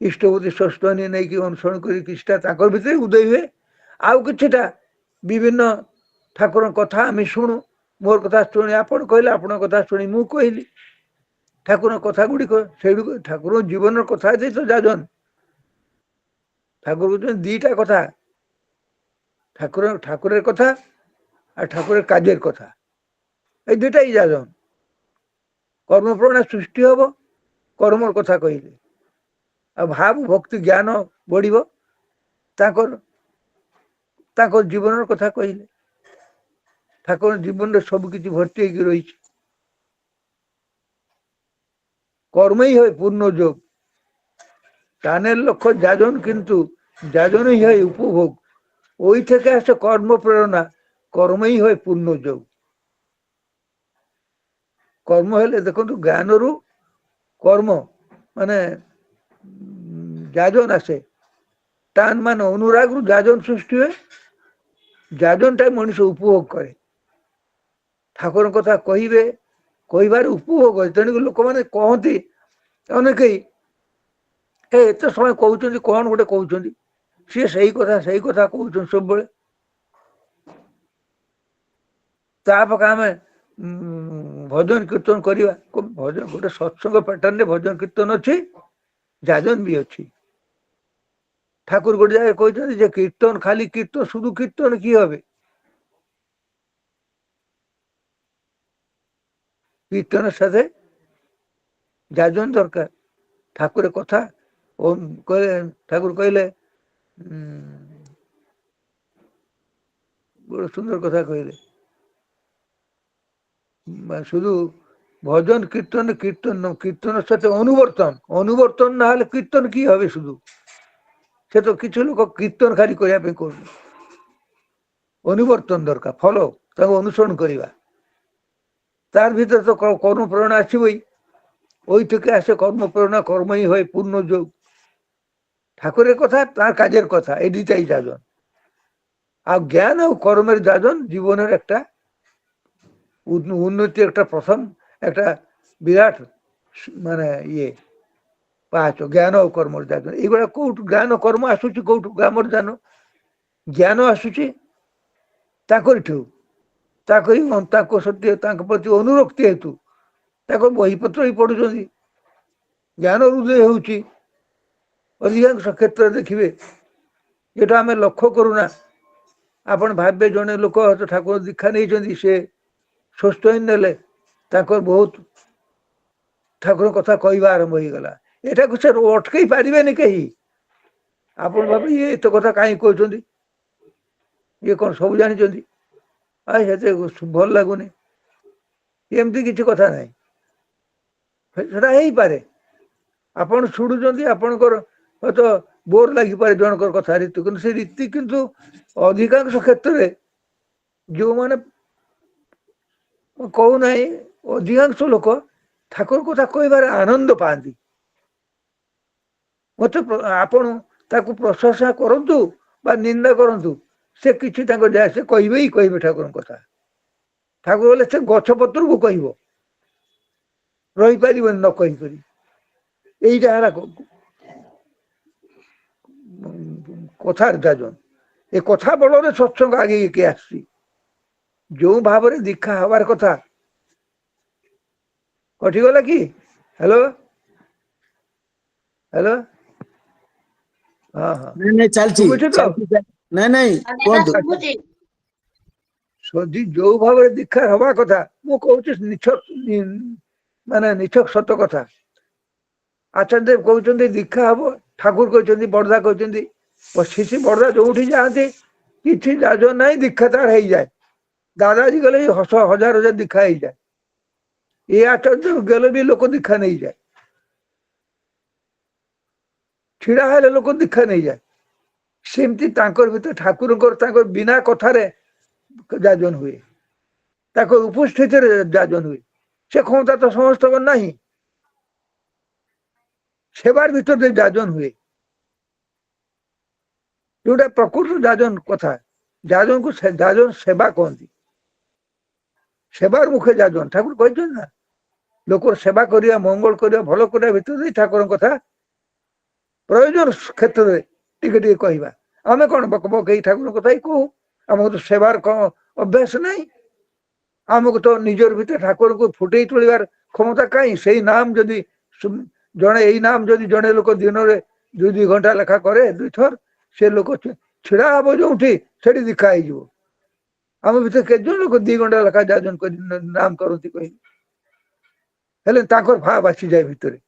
ଇଷ୍ଟପତି ଷଷ୍ଠନୀ ନେଇକି ଅନୁସରଣ କରି କିଛିଟା ତାଙ୍କର ଭିତରେ ଉଦୟ ହୁଏ। ଆଉ କିଛିଟା ବିଭିନ୍ନ ଠାକୁରଙ୍କ କଥା ଆମେ ଶୁଣୁ, ମୋର କଥା ଶୁଣି ଆପଣ କହିଲେ, ଆପଣଙ୍କ କଥା ଶୁଣି ମୁଁ କହିଲି, ଠାକୁରଙ୍କ କଥା ଗୁଡ଼ିକ ସେଇଠୁ ଠାକୁରଙ୍କ ଜୀବନର କଥା ଅଛି ତ ଯାଜନ। ଠାକୁର କହୁଛନ୍ତି 2ଟା କଥା, ଠାକୁরের কথা আর ঠাকুরের কাজের কথা, এই 2টাই যাজন। কর্মপ্রেরণা সৃষ্টি হব কর্মর কথা কহিলে, আর ভাব ভক্তি জ্ঞান বড়িব তাଙ୍କର ଜୀବନର କଥା କହିଲେ। ଠାକୁର ଜୀବନରେ ସବୁ କିଛି ଭର୍ତ୍ତି ହେଇକି ରହିଛି। কর্মই হয় পূর্ণ যোগ, টানের লক্ষ্য যাজন, কিন্তু যাজনই হয় উপভোগ। ওই থেকে আসে কর্ম প্রেরণা, কর্মই হয় পূর্ণ যোগ। কর্ম হলে দেখুন জ্ঞানরু কর্ম মানে যাজন আসে, টান মানে অনুরাগরু যাজন সৃষ্টি হয়, যাজনটা মଣିষ উপভোগ করে। ଠାକୁରଙ୍କ କଥା କହିବେ, କହିବାରେ ଉପଭୋଗ ଅଛି। ତେଣୁକରି ଲୋକମାନେ କହନ୍ତି, ଅନେକେଇ ଏତେ ସମୟ କହୁଛନ୍ତି, କଣ ଗୋଟେ କହୁଛନ୍ତି, ସିଏ ସେଇ କଥା କହୁଛନ୍ତି ସବୁବେଳେ। ତା ପାଖେ ଆମେ ଭଜନ କୀର୍ତ୍ତନ କରିବା, ଭଜନ ଗୋଟେ ସତ୍ସଙ୍ଗ ପ୍ୟାଟର୍ନରେ ଭଜନ କୀର୍ତ୍ତନ ଅଛି, ଯାଜନ ବି ଅଛି। ঠাকুর ଗୋଟେ জায়গায় କହିଛନ୍ତି যে কীর্তন খালি কীর্তন, শুধু কীর্তন কি হবে? কীর্তনের সাথে যাজন দরকার। ঠাকুরের কথা ঠাকুর কইলে বড় সুন্দর কথা কইলে। শুধু ভজন কীর্তন কীর্তন কীর্তনের সাথে অনুবর্তন না হলে কীর্তন কি হবে? শুধু সে তো কিছু লোক কীর্তন খালি করিয়া ପାଇଁ করবে, অনুবর্তন দরকার, ফলো তাকে অনুসরণ করিবা। তার ভিতরে তো কর্মপ্রেরণা আসিবই, ওই থেকে আসে কর্মপ্রেরণা, কর্মই হয় পূর্ণ যোগ। ঠাকুরের কথা, তার কাজের কথা, এই দুইটাই যাজন। আর জ্ঞান ও কর্মের যাজন জীবনের একটা উন্নতি, একটা প্রথম একটা বিরাট মানে ଇଏ ପାହାଚ। ଜ୍ଞାନ ଆଉ କର୍ମର ଯାନ, ଏଇଗୁଡା କୋଉଠୁ ଜ୍ଞାନ କର୍ମ ଆସୁଛି? କୋଉଠୁ ଗ୍ରାମର ଯାନ ଜ୍ଞାନ ଆସୁଛି? ତାଙ୍କରିଠୁ, ତାଙ୍କ ସତ୍ୟ, ତାଙ୍କ ପ୍ରତି ଅନୁରକ୍ତି ହେତୁ ତାଙ୍କ ବହିପତ୍ର ହିଁ ପଢୁଛନ୍ତି, ଜ୍ଞାନ ହୃଦୟ ହେଉଛି। ଅଧିକାଂଶ କ୍ଷେତ୍ରରେ ଦେଖିବେ, ଏଟା ଆମେ ଲକ୍ଷ୍ୟ କରୁନା। ଆପଣ ଭାବିବେ ଜଣେ ଲୋକ ଠାକୁର ଦୀକ୍ଷା ନେଇଛନ୍ତି, ସେ ସୁସ୍ଥ ହିଁ ନେଲେ, ତାଙ୍କର ବହୁତ ଠାକୁର କଥା କହିବା ଆରମ୍ଭ ହେଇଗଲା। ଏଟାକୁ ସେ ଅଟକେଇ ପାରିବେନି କେହି। ଆପଣ ଭାବେ ଇଏ ଏତେ କଥା କାହିଁକି କହୁଛନ୍ତି, ଇଏ କଣ ସବୁ ଜାଣିଛନ୍ତି, ସେତେ ଭଲ ଲାଗୁନି, ଏମିତି କିଛି କଥା ନାହିଁ। ସେଟା ହେଇପାରେ, ଆପଣ ଶୁଣୁଛନ୍ତି, ଆପଣଙ୍କର ହয়তো ବୋର ଲାଗିପାରେ ଜଣଙ୍କର କଥା ରୀତି, କିନ୍ତୁ ସେ ରୀତି କିନ୍ତୁ ଅଧିକାଂଶ କ୍ଷେତ୍ରରେ ଯୋଉମାନେ କହୁନାହିଁ, ଅଧିକାଂଶ ଲୋକ ଠାକୁର କଥା କହିବାରେ ଆନନ୍ଦ ପାଆନ୍ତି। ମତେ ଆପଣ ତାକୁ ପ୍ରଶଂସା କରନ୍ତୁ ବା ନିନ୍ଦା କରନ୍ତୁ, ସେ କିଛି ତାଙ୍କ ଯାଏ, ସେ କହିବେ ହିଁ କହିବେ ଠାକୁରଙ୍କ କଥା। ଠାକୁର ହେଲେ ସେ ଗଛ ପତ୍ରକୁ କହିବ, ରହିପାରିବନି ନ କହିକରି। এইটা ହେଲା କଥାର ଯାଜନ। ଏ କଥା ବଳରେ ସତ୍ସଙ୍ଗ ଆଗେଇକି ଆସିଛି। ଯୋଉ ଭାବରେ ଦୀକ୍ଷା ହବାର କଥା, କଟିଗଲା କି? ହ୍ୟାଲୋ ହ୍ୟାଲୋ, ହଁ ହଁ, ଶୁଭୁଛି ତ? ଯୋଉ ଭାବରେ ଦୀକ୍ଷା ହବା କଥା, ମୁଁ କହୁଛି ମାନେ ନିଛକ ସତ କଥା। ଆଚାର୍ଯ୍ୟ ଦେବ କହୁଛନ୍ତି ଦୀକ୍ଷା ହବ, ଠାକୁର କହିଛନ୍ତି, ବଡଦା କହିଛନ୍ତି, ଶିଶି ବଡଦା ଯୋଉଠି ଯାଆନ୍ତି କିଛି ଯାଜନ ନାହିଁ, ଦୀକ୍ଷା ତାର ହେଇଯାଏ। ଦାଦାଜୀ ଗଲେ ହଜାର ହଜାର ଦୀକ୍ଷା ହେଇଯାଏ। ଏ ଆଚାର୍ଯ୍ୟ ଗଲେ ବି ଲୋକ ଦୀକ୍ଷା ନେଇଯାଏ, ଛିଡା ହେଲେ ଲୋକ ଦୀକ୍ଷା ନେଇଯାଏ। ସେମିତି ତାଙ୍କର ଭିତରେ ଠାକୁରଙ୍କର, ତାଙ୍କର ବିନା କଥାରେ ଯାଜନ ହୁଏ, ତାଙ୍କ ଉପସ୍ଥିତିରେ ଯାଜନ ହୁଏ। ସେ କ୍ଷମତା ତ ସମସ୍ତଙ୍କର ନାହିଁ। ସେବାର ଭିତରେ ଯାଜନ ହୁଏ, ଯୋଉଟା ପ୍ରକୃତ ଯାଜନ କଥା। ଯାଜନକୁ ଯାଜନ ସେବା କହନ୍ତି, ସେବାର ମୁଖ୍ୟ ଯାଜନ। ଠାକୁର କହିଛନ୍ତି ନା, ଲୋକର ସେବା କରିବା, ମଙ୍ଗଳ କରିବା, ଭଲ କରିବା ଭିତରେ ଠାକୁରଙ୍କ କଥା ପ୍ରୟୋଜନ କ୍ଷେତ୍ରରେ ଟିକେ ଟିକେ କହିବା। ଆମେ କଣ ବକ ବକ ଏଇ ଠାକୁରଙ୍କ କଥା ହିଁ କହୁ? ଆମକୁ ତ ସେବାର କଣ ଅଭ୍ୟାସ ନାହିଁ। ଆମକୁ ତ ନିଜର ଭିତରେ ଠାକୁରଙ୍କୁ ଫୁଟେଇ ତୋଳିବାର କ୍ଷମତା କାହିଁ? ସେଇ ନାମ ଯଦି ଜଣେ, ଏଇ ନାମ ଯଦି ଜଣେ ଲୋକ ଦିନରେ 2-2 ଘଣ୍ଟା ଲେଖା କରେ, 2 ଥର, ସେ ଲୋକ ଛିଡା ହବ ଯୋଉଠି, ସେଠି ଦୀକ୍ଷା ହେଇଯିବ। ଆମ ଭିତରେ କେତେ ଜଣ ଲୋକ 2 ଘଣ୍ଟା ଲେଖା ଯାଜନ କରି ନାମ କରନ୍ତି କହିଲେ? ହେଲେ ତାଙ୍କର ଭାବ ଆସିଯାଏ ଭିତରେ।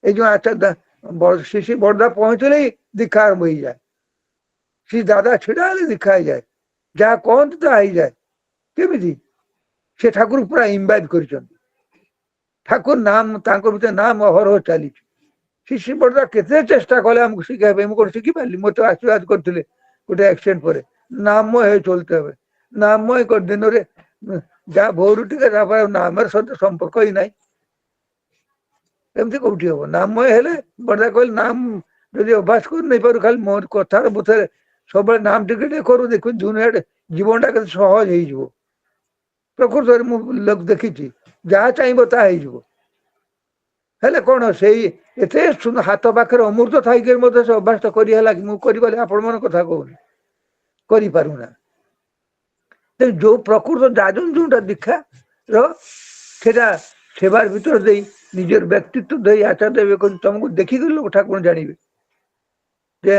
ଏଇ ଯୋଉ ଆଚାର୍ଯ୍ୟ ଶିଶି ବଡଦା ପହଞ୍ଚିଲେ ଦୀକ୍ଷା ଆରମ୍ଭ ହେଇଯାଏ, ଶ୍ରୀ ଦାଦା ଛିଡା ହେଲେ ଦୀକ୍ଷା ହେଇଯାଏ, ଯାହା କହନ୍ତି ତାହା ହେଇଯାଏ। କେମିତି? ସେ ଠାକୁର ପୁରା ଇମ୍ବାଇବ୍ କରିଛନ୍ତି। ଠାକୁର ନାମ, ତାଙ୍କ ଭିତରେ ନାମ ଅହରହ ଚାଲିଛି। ଶିଶି ବଡଦା କେତେ ଚେଷ୍ଟା କଲେ ଆମକୁ ଶିଖାଇବା ପାଇଁ, ମୁଁ କଣ ଶିଖିପାରିଲି? ମତେ ଆଶୀର୍ବାଦ କରିଥିଲେ ଗୋଟେ ଆକ୍ସିଡେଣ୍ଟ ପରେ, ନାମମୟ ହେଇ ଚଲତେ হবে, ନାମମୟ କରି ଦିନରେ ଯାହା ଭୋରୁ ଟିକେ, ତାପରେ ନାମର ସହିତ ସମ୍ପର୍କ ହିଁ ନାହିଁ। ଏମିତି କୋଉଠି ହବ? ନାମମୟ ହେଲେ ବଡଦା କହିଲେ, ନାମ ଯଦି ଅଭ୍ୟାସ କରି ନେଇପାରୁ, ଖାଲି ମୋ କଥାର ବୁଥରେ ସବୁବେଳେ ନାମ ଟିକେ ଟିକେ କରୁ, ଦେଖୁ ଦୁନିଆଟେ ଜୀବନଟା କେତେ ସହଜ ହେଇଯିବ। ପ୍ରକୃତରେ ମୁଁ ଦେଖିଛି, ଯାହା ଚାହିଁବ ତାହା ହେଇଯିବ। ହେଲେ କଣ, ସେଇ ଏତେ ହାତ ପାଖରେ ଅମୃତ ଥାଇକି ମଧ୍ୟ ସେ ଅଭ୍ୟାସ କରି ହେଲା କି? ମୁଁ କରିପାରିଲି? ଆପଣମାନଙ୍କ କଥା କହୁନି, କରିପାରୁନା। ଯୋଉ ପ୍ରକୃତ ଯାଜନ, ଯୋଉଟା ଦୀକ୍ଷାର, ସେଟା ସେବାର ଭିତରେ ଦେଇ, ନିଜର ବ୍ୟକ୍ତିତ୍ୱ ଦେଇ ଆଚାର୍ଯ୍ୟ ଦେବ ତମକୁ ଦେଖିକି ଲୋକ ଠାକୁର ଜାଣିବେ ଯେ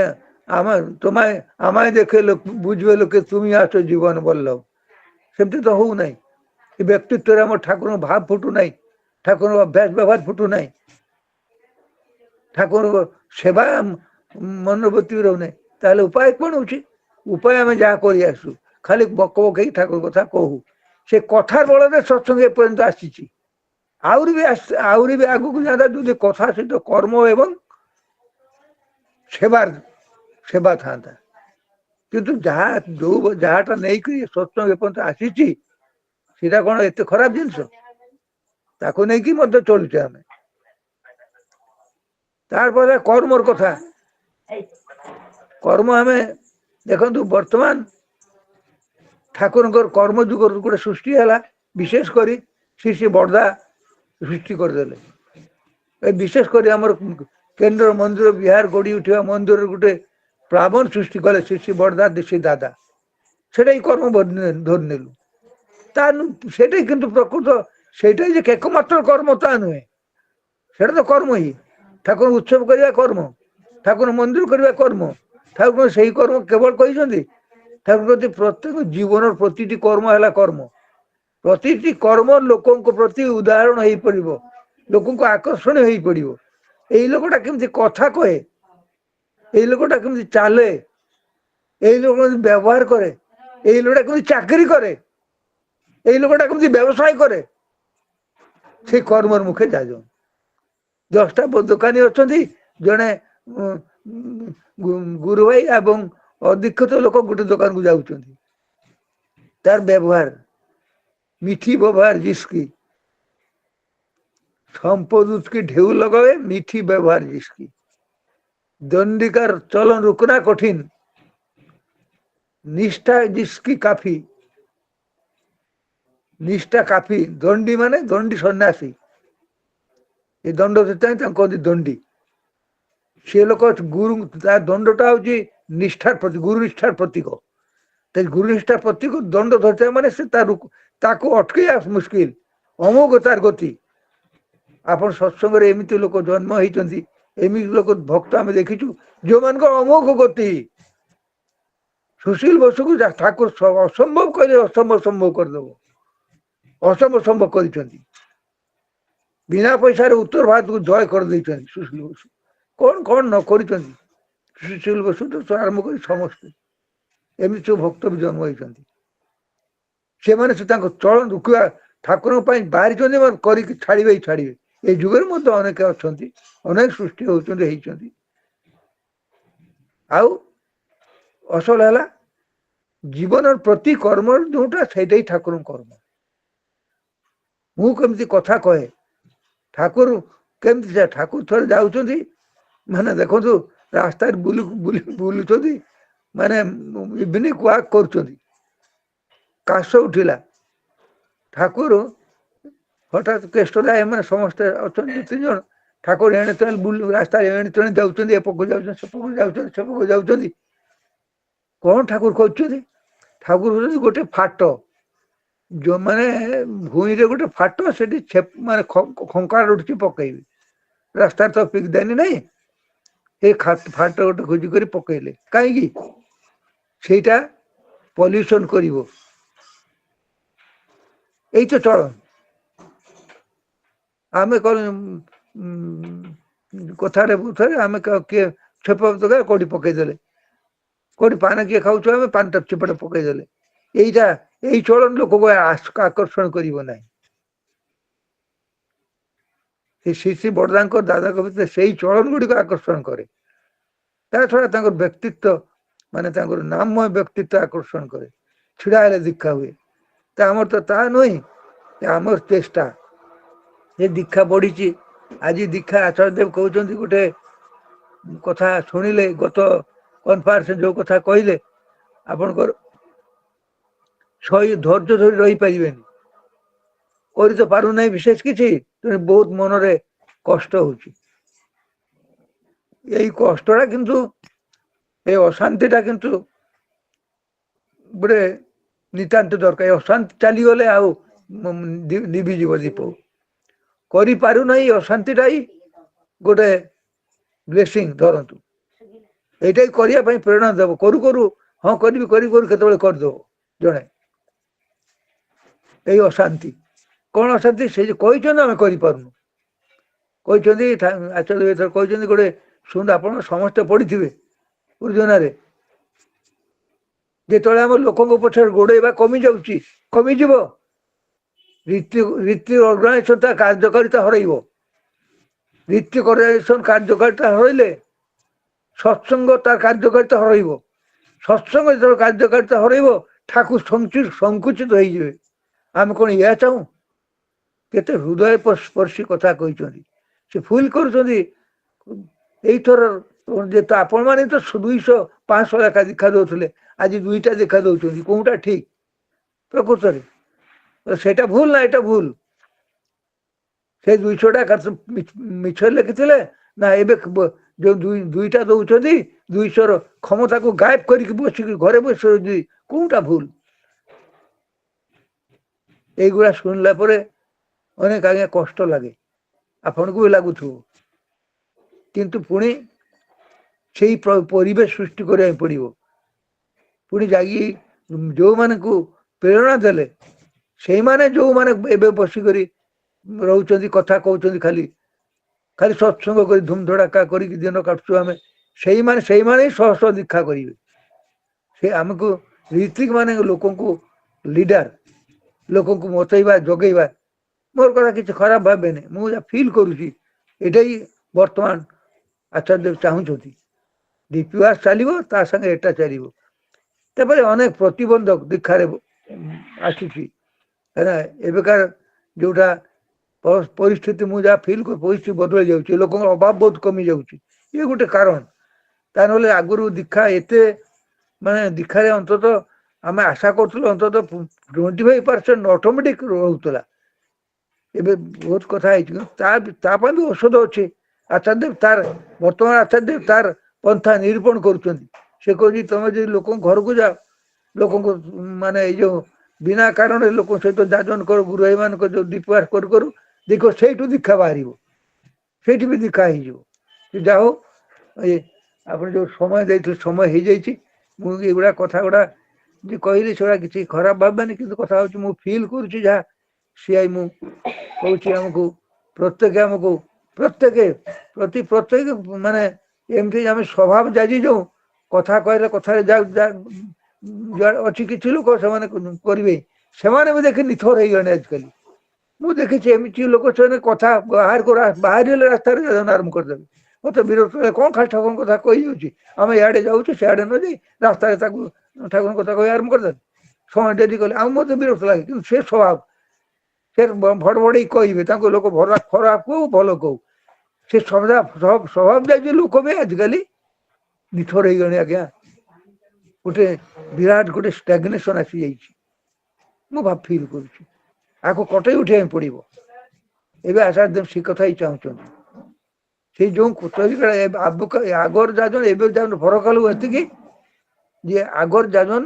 আমায় দেখে বুঝবে লোকে তুমি আছো জীবন বল্লভ। সেমতি তো হଉ ନାହିଁ। ଏ ବ୍ୟକ୍ତିତ୍ୱରେ ଆମର ଠାକୁରଙ୍କ ଭାବ ଫୁଟୁ ନାହିଁ, ଠାକୁରଙ୍କ ଅଭ୍ୟାସ ବ୍ୟବହାର ଫୁଟୁ ନାହିଁ, ଠାକୁରଙ୍କ ସେବା ମନୋବୃତ୍ତି ରହୁନାହିଁ। ତାହେଲେ ଉପାୟ କଣ ହଉଛି? ଉପାୟ ଆମେ ଯାହା କରି ଆସୁ, ଖାଲି ବକ ବକେଇ ଠାକୁର କଥା କହୁ। ସେ କଥାର ବଳରେ ସତ୍ସଙ୍ଗ ଏପର୍ଯ୍ୟନ୍ତ ଆସିଛି। ଆହୁରି ବି ଆଗକୁ ଯାଆନ୍ତା ଯଦି କଥା ସହିତ କର୍ମ ଏବଂ ସେବା ଥାନ୍ତା। କିନ୍ତୁ ଯାହାଟା ନେଇକି ସତ୍ସଙ୍ଗ ଏପର୍ଯ୍ୟନ୍ତ ଆସିଛି ସେଟା କଣ ଏତେ ଖରାପ ଜିନିଷ? ତାକୁ ନେଇକି ମଧ୍ୟ ଚଳୁଛେ ଆମେ। ତାରପରେ କର୍ମର କଥା। କର୍ମ ଆମେ ଦେଖନ୍ତୁ ବର୍ତ୍ତମାନ ଠାକୁରଙ୍କର କର୍ମ ଯୁଗରୁ ଗୋଟେ ସୃଷ୍ଟି ହେଲା। ବିଶେଷ କରି ଶ୍ରୀ ବଡ଼ଦା ସୃଷ୍ଟି କରିଦେଲେ। ଏ ବିଶେଷ କରି ଆମର କେନ୍ଦ୍ର ମନ୍ଦିର ବିହାର ଗଢ଼ି ଉଠିବା ମନ୍ଦିରରେ ଗୋଟେ ପ୍ଲାବନ ସୃଷ୍ଟି କଲେ ଶ୍ରୀ ବଡ଼ଦା ଶ୍ରୀ ଦାଦା। ସେଟା କର୍ମ ଧରିନେଲୁ। ସେଟାই କିନ୍ତୁ ପ୍ରକୃତ ସେଇଟାই ଯେ ଏକମାତ୍ର କର୍ମ ତା ନୁହେଁ। ସେଟା ତ କର୍ମ ହିଁ। ଠାକୁର ଉତ୍ସବ କରିବା କର୍ମ, ଠାକୁର ମନ୍ଦିର କରିବା କର୍ମ। ଠାକୁର ସେଇ କର୍ମ କେବଳ କହିଛନ୍ତି। ଠାକୁର ପ୍ରତ୍ୟେକ ଜୀବନର ପ୍ରତିଟି କର୍ମ ହେଲା କର୍ମ। ପ୍ରତିଟି କର୍ମ ଲୋକଙ୍କ ପ୍ରତି ଉଦାହରଣ ହେଇପାରିବ, ଲୋକଙ୍କୁ ଆକର୍ଷଣ ହେଇପାରିବ। ଏଇ ଲୋକଟା କେମିତି କଥା କହେ, ଏଇ ଲୋକଟା କେମିତି ଚାଲେ, ଏଇ ଲୋକ କେମିତି ବ୍ୟବହାର କରେ, ଏଇ ଲୋକଟା କେମିତି ଚାକିରି କରେ, ଏଇ ଲୋକଟା କେମିତି ବ୍ୟବସାୟ କରେ, ସେ କର୍ମର ମୁଖେ ଯାଉଛନ୍ତି। 10ଟା ଦୋକାନୀ ଅଛନ୍ତି, ଜଣେ ଗୁରୁ ଭାଇ ଏବଂ ଅଧିକ୍ଷିତ ଲୋକ ଗୋଟେ ଦୋକାନକୁ ଯାଉଛନ୍ତି। ତାର ବ୍ୟବହାର মিঠি ব্যবহার जिसकी সম্পদ उसकी ढेउ लगावे मीठी व्यवहार जिसकी। दंडिकार चलन रुकना कठिन निष्ठा जिसकी काफी। निष्ठा काफी। दंडी माने दंडी सन्यासी। ये दंड कहते दंडी। से लोक गुरु दंडटा हूँ निष्ठार प्रतीक, गुरु निष्ठार प्रतीक। गुरु निष्ठा प्रतीक दंड धरता माने से ताकू अटकैया मुस्किल। अमोघ तार गति। आप सत्संग एमती लोक जन्म होती, एमती लोक भक्त आम देखीचु जो मान अमोघ गति। सुशील बसु को ठाकुर असंभव कहले असंभव संभव करदेव। असंभव संभव कर बिना पैसा उत्तर भारत को जय कर सुशील बसु। कौन कौन न कर सुशील बसु तो आरंभ कर समस्ते एमती सब भक्त भी जन्म होती। से माने से चलन रुकवा ठाकुर बाहरी छाड़े छाड़े। ये जुगर मध्य अनेक अच्छा अनेक सृष्टि होती। असल है जीवन प्रति कर्म जोटा से ठाकुर कर्म। मुझे कथा कहे ठाकुर केमती ठाकुर थोड़े जाऊँच माने देखो रास्ता बुलूँ माने इवनिंग वाक कर काश उठिला ठाकुर हठात केष्टदा एम समस्ते अच्छा 2-3 जन ठाकुर एणे तेणे रास्ता एणे तेणे जाऊँ एपक जाऊँ कौन ठाकुर कर ठाकुर गोटे फाट जो माने भूई रे गोटे फाट से माने खंकार उठी पकईबे रास्ता तो पिकदानी नहीं ये फाट गोटे खोजिक पकईले कहीं सेटा पल्यूशन करिवो। यही तो चलन आम कथारे आम किए छेप कौटी पकईदे कौटी पान किए खाऊ आम पान चेपटा पकईदे यही चलन लोक को आकर्षण करना। श्री बड़दा दादा भीतर से चलन गुड़िक आकर्षण करे। छड़ा व्यक्तित्व माने नाममय व्यक्तित्व आकर्षण करे। छिड़ा हेले दीक्षा हुए आमर तो ता नुह आमर चेष्टा ये दीक्षा बढ़ी। आज दीक्षा आचार्यदेव कहते गोटे कथा शुणिले गत कन्फरेन्स जो कथा कहले आपणकर सही धैर्य धरी रही पारे कर तो पार ना विशेष किसी बहुत मनरे कष्ट हो कष्टा किंतु ये अशांतिटा किंतु गोटे नितांत दरकार। अशांति चलीगले आविजीव दीप करूना अशांतिटा ही गोटे ब्लेसिंग धरतु यही करने प्रेरणा देव करू करू हाँ करी केतबे करदेव जड़े यही अशांति कौन अशांति से कहते आम करूँ आचार्य कहते गोटे शुण आप समस्ते पढ़ी थे उर्जन ଯେତେବେଳେ ଆମ ଲୋକଙ୍କ ପଛରେ ଗୋଡେଇବା କମିଯିବ। ରୀତି ଅର୍ଗାନାଇଜେସନ ତା କାର୍ଯ୍ୟକାରିତା ହରାଇବ। ରୀତି ଅର୍ଗାନାଇଜେସନ କାର୍ଯ୍ୟକାରିତା ହରାଇଲେ ସତ୍ସଙ୍ଗ ତାର କାର୍ଯ୍ୟକାରିତା ହରାଇବ। ସତ୍ସଙ୍ଗ ଯେତେବେଳେ କାର୍ଯ୍ୟକାରିତା ହରାଇବ ଠାକୁର ସଂକୁଚିତ ହେଇଯିବେ। ଆମେ କଣ ଏହା ଚାହୁଁ? କେତେ ହୃଦୟ ସ୍ପର୍ଶୀ କଥା କହିଛନ୍ତି। ସେ ଫିଲ୍ କରୁଛନ୍ତି ଏଇଥର ଯେହେତୁ ଆପଣ ମାନେ ତ 200-500 ଲେଖା ଦେଖା ଦଉଥିଲେ, ଆଜି 2ଟା ଦେଖା ଦଉଛନ୍ତି, କୋଉଟା ଠିକ? ପ୍ରକୃତରେ ସେଇଟା ଭୁଲ ନା ଏଇଟା ଭୁଲ? ସେ 200ଟା ମିଛରେ ଲେଖିଥିଲେ ନା ଏବେ ଯୋଉ 2ଟା ଦଉଛନ୍ତି 200ର କ୍ଷମତାକୁ ଗାୟବ କରିକି ବସିକି ଘରେ ବସି କୋଉଟା ଭୁଲ? এইগুলা ଶୁଣିଲା ପରେ ଅନେକ ଆଜ୍ଞା କଷ୍ଟ ଲାଗେ, ଆପଣଙ୍କୁ ବି ଲାଗୁଥିବ। କିନ୍ତୁ ପୁଣି ସେଇ ପରିବେଶ ସୃଷ୍ଟି କରିବାକୁ ପଡିବ। ପୁଣି ଯାଇକି ଯୋଉମାନଙ୍କୁ ପ୍ରେରଣା ଦେଲେ ସେଇମାନେ ଯୋଉମାନେ ଏବେ ବସିକରି ରହୁଛନ୍ତି, କଥା କହୁଛନ୍ତି, ଖାଲି ସତ୍ସଙ୍ଗ କରି ଧୁମଧଡାକା କରିକି ଦିନ କାଟୁଛୁ ଆମେ, ସେଇମାନେ ହିଁ ଶହ ଦୀକ୍ଷା କରିବେ। ସେ ଆମକୁ ଋତ୍ଵିକ ମାନେ ଲୋକଙ୍କୁ ଲିଡର, ଲୋକଙ୍କୁ ମତେଇବା ଜଗେଇବା। ମୋର କଥା କିଛି ଖରାପ ଭାବେନି, ମୁଁ ଯାହା ଫିଲ୍ କରୁଛି ଏଇଟା ହିଁ ବର୍ତ୍ତମାନ ଆଚାର୍ଯ୍ୟ ଚାହୁଁଛନ୍ତି। DPWAS ଚାଲିବ, ତା ସାଙ୍ଗେ ଏଟା ଚାଲିବ। ତାପରେ ଅନେକ ପ୍ରତିବନ୍ଧକ ଦୀକ୍ଷାରେ ଆସିଛି। ଏବେକାର ଯୋଉଟା ପରିସ୍ଥିତି, ମୁଁ ଯାହା ଫିଲ୍ କରୁ ପରିସ୍ଥିତି ବଦଳି ଯାଉଛି, ଲୋକଙ୍କର ଅଭାବ ବହୁତ କମି ଯାଉଛି। ଇଏ ଗୋଟେ କାରଣ। ତା ନହେଲେ ଆଗରୁ ଦୀକ୍ଷା ଏତେ ମାନେ ଦୀକ୍ଷାରେ ଅନ୍ତତଃ ଆମେ ଆଶା କରୁଥିଲୁ ଅନ୍ତତଃ 25% ଅଟୋମେଟିକ ରହୁଥିଲା। ଏବେ ବହୁତ କଥା ହେଇଛି, ତା ପାଇଁ ବି ଔଷଧ ଅଛି। ଆଚାର୍ଯ୍ୟଦେବ ବର୍ତ୍ତମାନ ଆଚାର୍ଯ୍ୟଦେବ ତାର ପନ୍ଥା ନିରୂପଣ କରୁଛନ୍ତି। ସେ କହୁଛି ତମେ ଯଦି ଲୋକଙ୍କ ଘରକୁ ଯାଅ, ଲୋକଙ୍କୁ ମାନେ ଏଇ ଯୋଉ ବିନା କାରଣରେ ଲୋକଙ୍କ ସହିତ ଯାଜନ କର, ଗୁରୁ ଭାଇମାନଙ୍କ ଯୋଉ DPWAS କରୁ ଦେଖ ସେଇଠୁ ଦୀକ୍ଷା ବାହାରିବ, ସେଇଠି ବି ଦୀକ୍ଷା ହେଇଯିବ। ଯାହା ହଉ ଆପଣ ଯୋଉ ସମୟ ଦେଇଥିଲେ, ସମୟ ହେଇଯାଇଛି। ମୁଁ ଏଇଗୁଡା କଥା ଗୁଡା ଯେ କହିଲି ସେଗୁଡା କିଛି ଖରାପ ଭାବନି, କିନ୍ତୁ କଥା ହଉଛି ମୁଁ ଫିଲ୍ କରୁଛି ଯାହା ସିଏ ମୁଁ କହୁଛି। ଆମକୁ ପ୍ରତ୍ୟେକ ମାନେ ଏମିତି ଆମେ ସ୍ୱଭାବ ଯାଜି ଯୋଉ କଥା କହିଲେ କଥାରେ ଅଛି କିଛି ଲୋକ ସେମାନେ କରିବେ, ସେମାନେ ବି ଦେଖି ନିଥର ହେଇଗଲେ ଆଜିକାଲି। ମୁଁ ଦେଖିଛି ଏମିତି ଲୋକ ସେମାନେ କଥା ବାହାରିଲେ ରାସ୍ତାରେ ଆରମ୍ଭ କରିଦେବେ। ମତେ ବିରକ୍ତ କଣ ଖାଲି ଠାକୁରଙ୍କ କଥା କହିଯାଉଛି, ଆମେ ଇଆଡେ ଯାଉଛୁ ସିଆଡେ ନ ଯାଇ ରାସ୍ତାରେ ତାକୁ ଠାକୁରଙ୍କ କଥା କହି ଆରମ୍ଭ କରିଦେବେ। ସମୟ ଡେରି କଲେ ଆଉ ମତେ ବିରକ୍ତ ଲାଗେ। କିନ୍ତୁ ସେ ସ୍ୱଭାବ, ସେ ଭଡଭଡେଇ କହିବେ, ତାଙ୍କୁ ଲୋକ ଖରାପ କହୁ ଭଲ କହୁ, ସେ ସ୍ୱଭାବ ଯାଇ ଲୋକ ବି ଆଜିକାଲି ନିଥର ହେଇଗଲେ ଆଜ୍ଞା। ଗୋଟେ ବିରାଟ ଗୋଟେ ଷ୍ଟାଗ୍ନେସନ ଆସିଯାଇଛି, ମୁଁ ଫିଲ୍ କରୁଛି। ଆକୁ କଟେଇ ଉଠେଇବାକୁ ପଡିବ। ଏବେ ଆଚାର୍ଯ୍ୟ ସେ କଥା ହିଁ ଚାହୁଁଛନ୍ତି। ସେଇ ଯୋଉ ଆଗର ଯାଜନ ଏବେ ଯାଜନ ଫରକ ହେଲୁ ଏତିକି ଯେ ଆଗର ଯାଜନ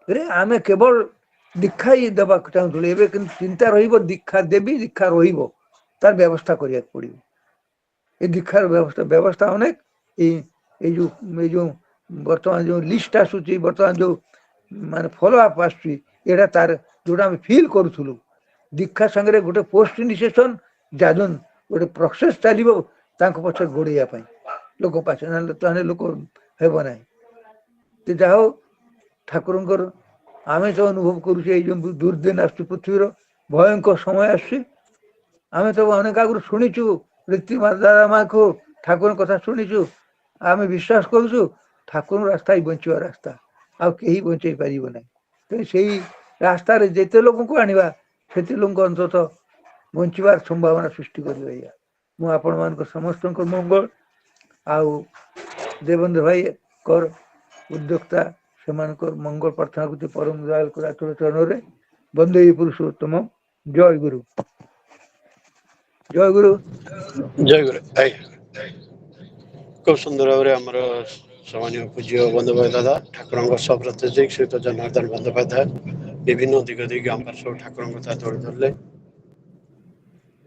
ରେ ଆମେ କେବଳ ଦୀକ୍ଷା ହିଁ ଦେବାକୁ ଚାହୁଁଥିଲୁ। ଏବେ କିନ୍ତୁ ଚିନ୍ତା ରହିବ ଦୀକ୍ଷା ଦେବି, ଦୀକ୍ଷା ରହିବ, ତାର ବ୍ୟବସ୍ଥା କରିବାକୁ ପଡିବ। ଏ ଦୀକ୍ଷାର ବ୍ୟବସ୍ଥା ଅନେକ ଏଇ ଯୋଉ ବର୍ତ୍ତମାନ ଯୋଉ ଲିଷ୍ଟ ଆସୁଛି, ବର୍ତ୍ତମାନ ଯୋଉ ମାନେ ଫଲୋ ଅପ୍ ଆସୁଛି, ଏଇଟା ତାର ଯୋଉଟା ଆମେ ଫିଲ୍ କରୁଥିଲୁ। ଦୀକ୍ଷା ସାଙ୍ଗରେ ଗୋଟେ ପୋଷ୍ଟ ଇନିସିଏସନ ଯାଜନ ଗୋଟେ ପ୍ରୋସେସ ଚାଲିବ ତାଙ୍କ ପଛରେ ଗୋଡେଇବା ପାଇଁ ଲୋକ ପାଛେ, ତାହେଲେ ଲୋକ ହେବ ନାହିଁ। ଯାହା ହଉ ଠାକୁରଙ୍କର ଆମେ ତ ଅନୁଭବ କରୁଛୁ ଏଇ ଯୋଉ ଦୁର୍ଦିନ ଆସୁଛି, ପୃଥିବୀର ଭୟଙ୍କର ସମୟ ଆସୁଛି। ଆମେ ତ ଅନେକ ଆଗରୁ ଶୁଣିଛୁ ରୀତି ଦାଦା ମାଙ୍କୁ ଠାକୁରଙ୍କ କଥା ଶୁଣିଛୁ, ଆମେ ବିଶ୍ୱାସ କରୁଛୁ ଠାକୁରଙ୍କ ରାସ୍ତା ହିଁ ବଞ୍ଚିବା ରାସ୍ତା, ଆଉ କେହି ବଞ୍ଚେଇ ପାରିବ ନାହିଁ। ତେଣୁ ସେଇ ରାସ୍ତାରେ ଯେତେ ଲୋକଙ୍କୁ ଆଣିବା ସେତେ ଲୋକ ଅନ୍ତତଃ ବଞ୍ଚିବାର ସମ୍ଭାବନା ସୃଷ୍ଟି କରିବେ। ମୁଁ ଆପଣମାନଙ୍କ ସମସ୍ତଙ୍କ ମଙ୍ଗଳ ଆଉ ଦେବେନ୍ଦ୍ର ଭାଇଙ୍କର ଉଦ୍ୟୋକ୍ତା ସେମାନଙ୍କର ମଙ୍ଗଳ ପ୍ରାର୍ଥନା କରୁଛି ପରମ ଦୟାଲ ଆତୁର ଚରଣରେ। ବନ୍ଦେ ପୁରୁଷୋତ୍ତମ। ଜୟ ଗୁରୁ, ଜୟ ଗୁରୁ। ଜୟ ଗୁରୁ। ଖୁବ ସୁନ୍ଦର ଭାବରେ ଆମର ସମ୍ମାନୀୟ ପୂଜ୍ୟ ବନ୍ଧୁଭାଇ ଦାଦା ଠାକୁରଙ୍କ ସପ୍ରତ୍ୟଜିକ ସହିତ ଜନାର୍ଦ୍ଦନ ବନ୍ଧୋପାଧ୍ୟାୟ ବିଭିନ୍ନ ଦିଗ ଦେଇକି ଆମର ସବୁ ଠାକୁରଙ୍କ କଥା ତୋଳି ଧରିଲେ।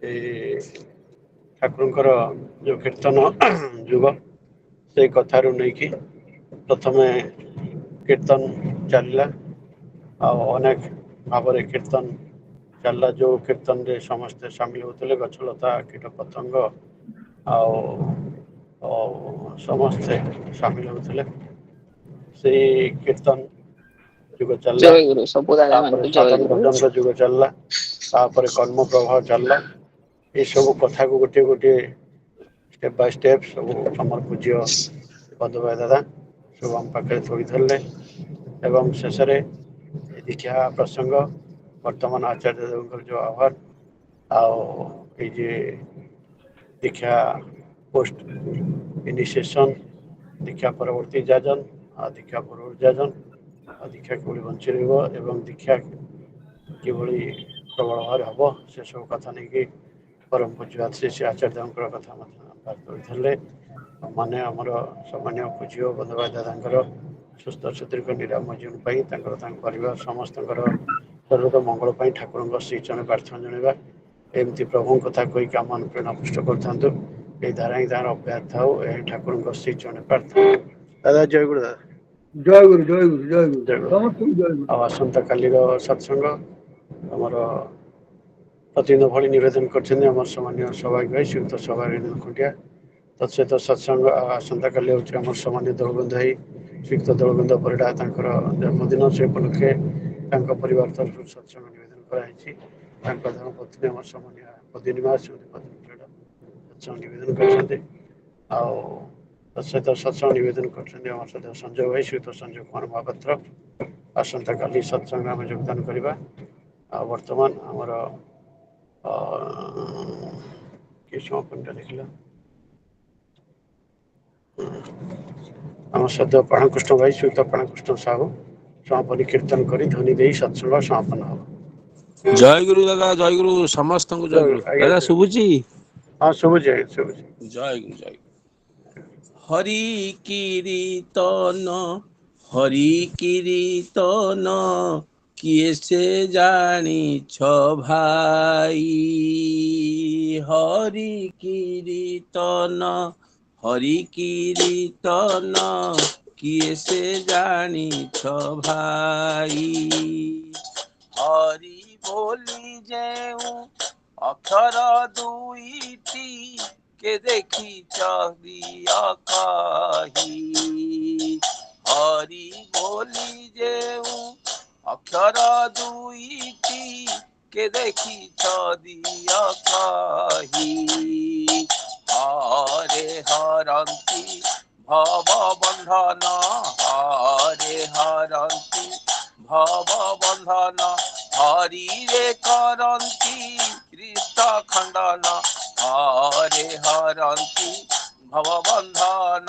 ଏଇ ଠାକୁରଙ୍କର ଯୋଉ କୀର୍ତ୍ତନ ଯୁଗ, ସେଇ କଥାରୁ ନେଇକି ପ୍ରଥମେ କୀର୍ତ୍ତନ ଚାଲିଲା, ଆଉ ଅନେକ ଭାବରେ କୀର୍ତ୍ତନ ଚାଲିଲା। ଯୋଉ କୀର୍ତ୍ତନରେ ସମସ୍ତେ ସାମିଲ ହଉଥିଲେ, ଗଛଲତା, କୀଟ ପତଙ୍ଗ ଆଉ ସମସ୍ତେ ସାମିଲ ହଉଥିଲେ। से कीर्तन जुग चलला जय गुरु सब दादा मान जय साधन गुरु भजन जुग चलला कर्म प्रभाव चलला ये सब कथा को गोटे गोटे स्टेप बाय स्टेप सब समर पूज्य पदभाई दादा सब आम पाखे थोड़ी धरले एवं शेष दीक्षा प्रसंग वर्तमान आचार्य देव जो आह्वान आए दीक्षा पोस्ट इनिशिएशन दीक्षा परवर्ती जाजन दीक्षा परवर्ती जाजन दीक्षा कि बंची रहा दीक्षा कि प्रबल भाव हम से सब कथा नहीं परम पूज्य श्री श्री आचार्य कथा थे माने आमर सामान्य पूज्य बंधुभाई दादा सुस्थ सुदीर्घ निराम जीवन परिवार समस्त शरीर मंगल ठाकुर श्री चरण प्रार्थना जनवा एमती प्रभु कथा कही आम प्रेरणा पुष्ट कर धारा ही तार अभ्यास था ठाकुर श्री चरण प्रार्थना दादा जय गुरु दादा जय गुरु जय गुरु जय गुरु जय गुरु समस्त जय गुरु आसंता काली सत्संग आमर प्रतिदिन भली निवेदन कर सामान्य सौभाग्य भाई श्रीयुक्त सौभाग्य खुंटिया तत्सहित सत्संग आसंता काली हूँ आम सामान्य दलबंधु भाई श्रीयुक्त दलबंधु परिड़ा जन्मदिन से उपलक्षे परिवार तरफ सत्संग निवेदन कराई धर्मपत्नी आम सामान्य पद्मिनी सत्संग निवेदन कर तत्सहित सत्संग निवेदन कर संजय भाई श्रीयुक्त संजय कुमार महापात्र आसंता काली सत्संग आम योगदान करवा वर्तमान आमर कि समापनटा देखला आम सद्य प्राणकृष्ण भाई श्रीयुक्त प्राणकृष्ण साहू समापन कीर्तन करी ध्वनि दे सत्संग समापन हम जय गुरु दादा जय गुरु समस्त को जय गुरु दादा शुभुची हाँ शुभुची शुभुची जय गुरु जय हरि कीर्तन किए से जानी छ भाई हरि कीर्तन किए से जानी छ भाई हरि बोली जेऊ अक्षर दुईटी के देखी चहिया कही हरि बोली जेऊ अक्षर दुईटी के देखी चदिया कही हरे हरंती भव बंधन हरे हरंती भव बंधन हरि रे करंती कृष्ण खंडन हरे हरंती भव बंधन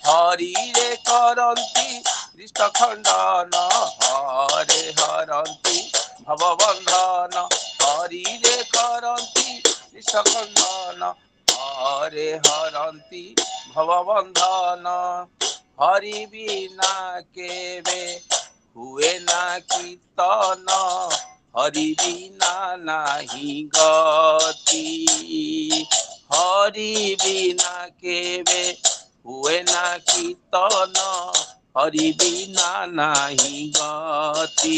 हरि रे करंती कृष्ण खंडन हरे हरंती भव बंधन हरि रे करंती कृष्ण खंडन हरे हरंती भव बंधन हरि बिना केवे हुए ना कीर्तन हरि बिना नाही गति हरि बिना केवे हुए ना कीर्तन हरि बिना नाही गति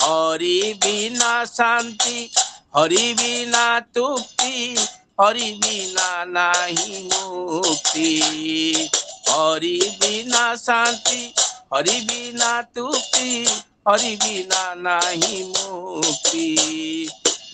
हरि बिना शांति हरि बिना तुक्ति हरि बिना नाही मुक्ति हरि बिना शांति हरि बिना तुक्ति हरि बिना नाही मुक्ति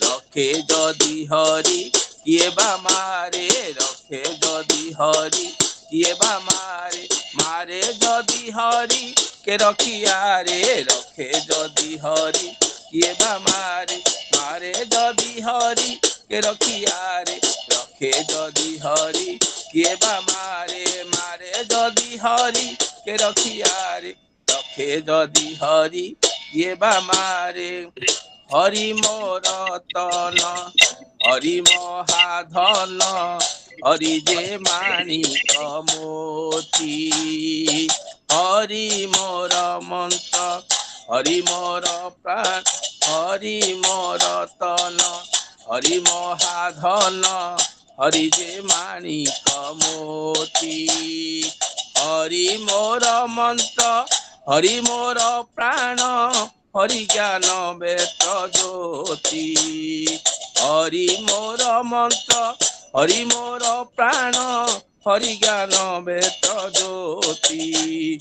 रखे जदि हरि किए बा मारे रखे जदि हरि किए बा मारे मारे जदि हरि के रखिया रे रखे जदि हरि किए बा मारे मारे जदि हरि के रखिया रे रखे जदि हरि किए बा मारे मारे जदि हरि के रखिया रे रखे जदि हरि किए बा मारे हरि मोर तन हरि महाधन हरि जे माणिक मोती हरि मोर मंत्र हरि मोर प्राण हरि मोर तन हरि महाधन हरि जे माणिक मोती हरि मोर मंत्र हरि मोर प्राण हरि ज्ञान वेद ज्योति हरि मोर मंत्र हरि मोर प्राण हरि ज्ञान वेद ज्योति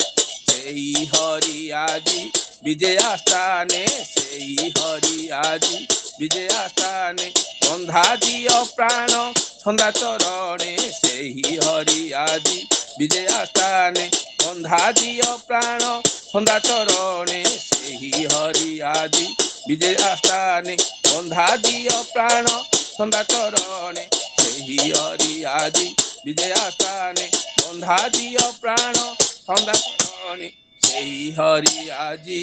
সেই হরি আজি বিজয়া স্থানে, সেই হরি আজি বিজয়া স্থানে, বন্ধা দিও প্রাণ সন্ধ্যা চরণে, সেই হরি আজি বিজয়া স্থানে, বন্ধা দিও প্রাণ সন্ধ্যা চরণে, সেই হরি আজি বিজয়া স্থানে, বন্ধা দিও প্রাণ সন্ধ্যা চরণে, সেই হরি আজি বিজয়া স্থানে, বন্ধা দিও প্রাণ সন্ধ্যা চরণে, সেই হরি আজি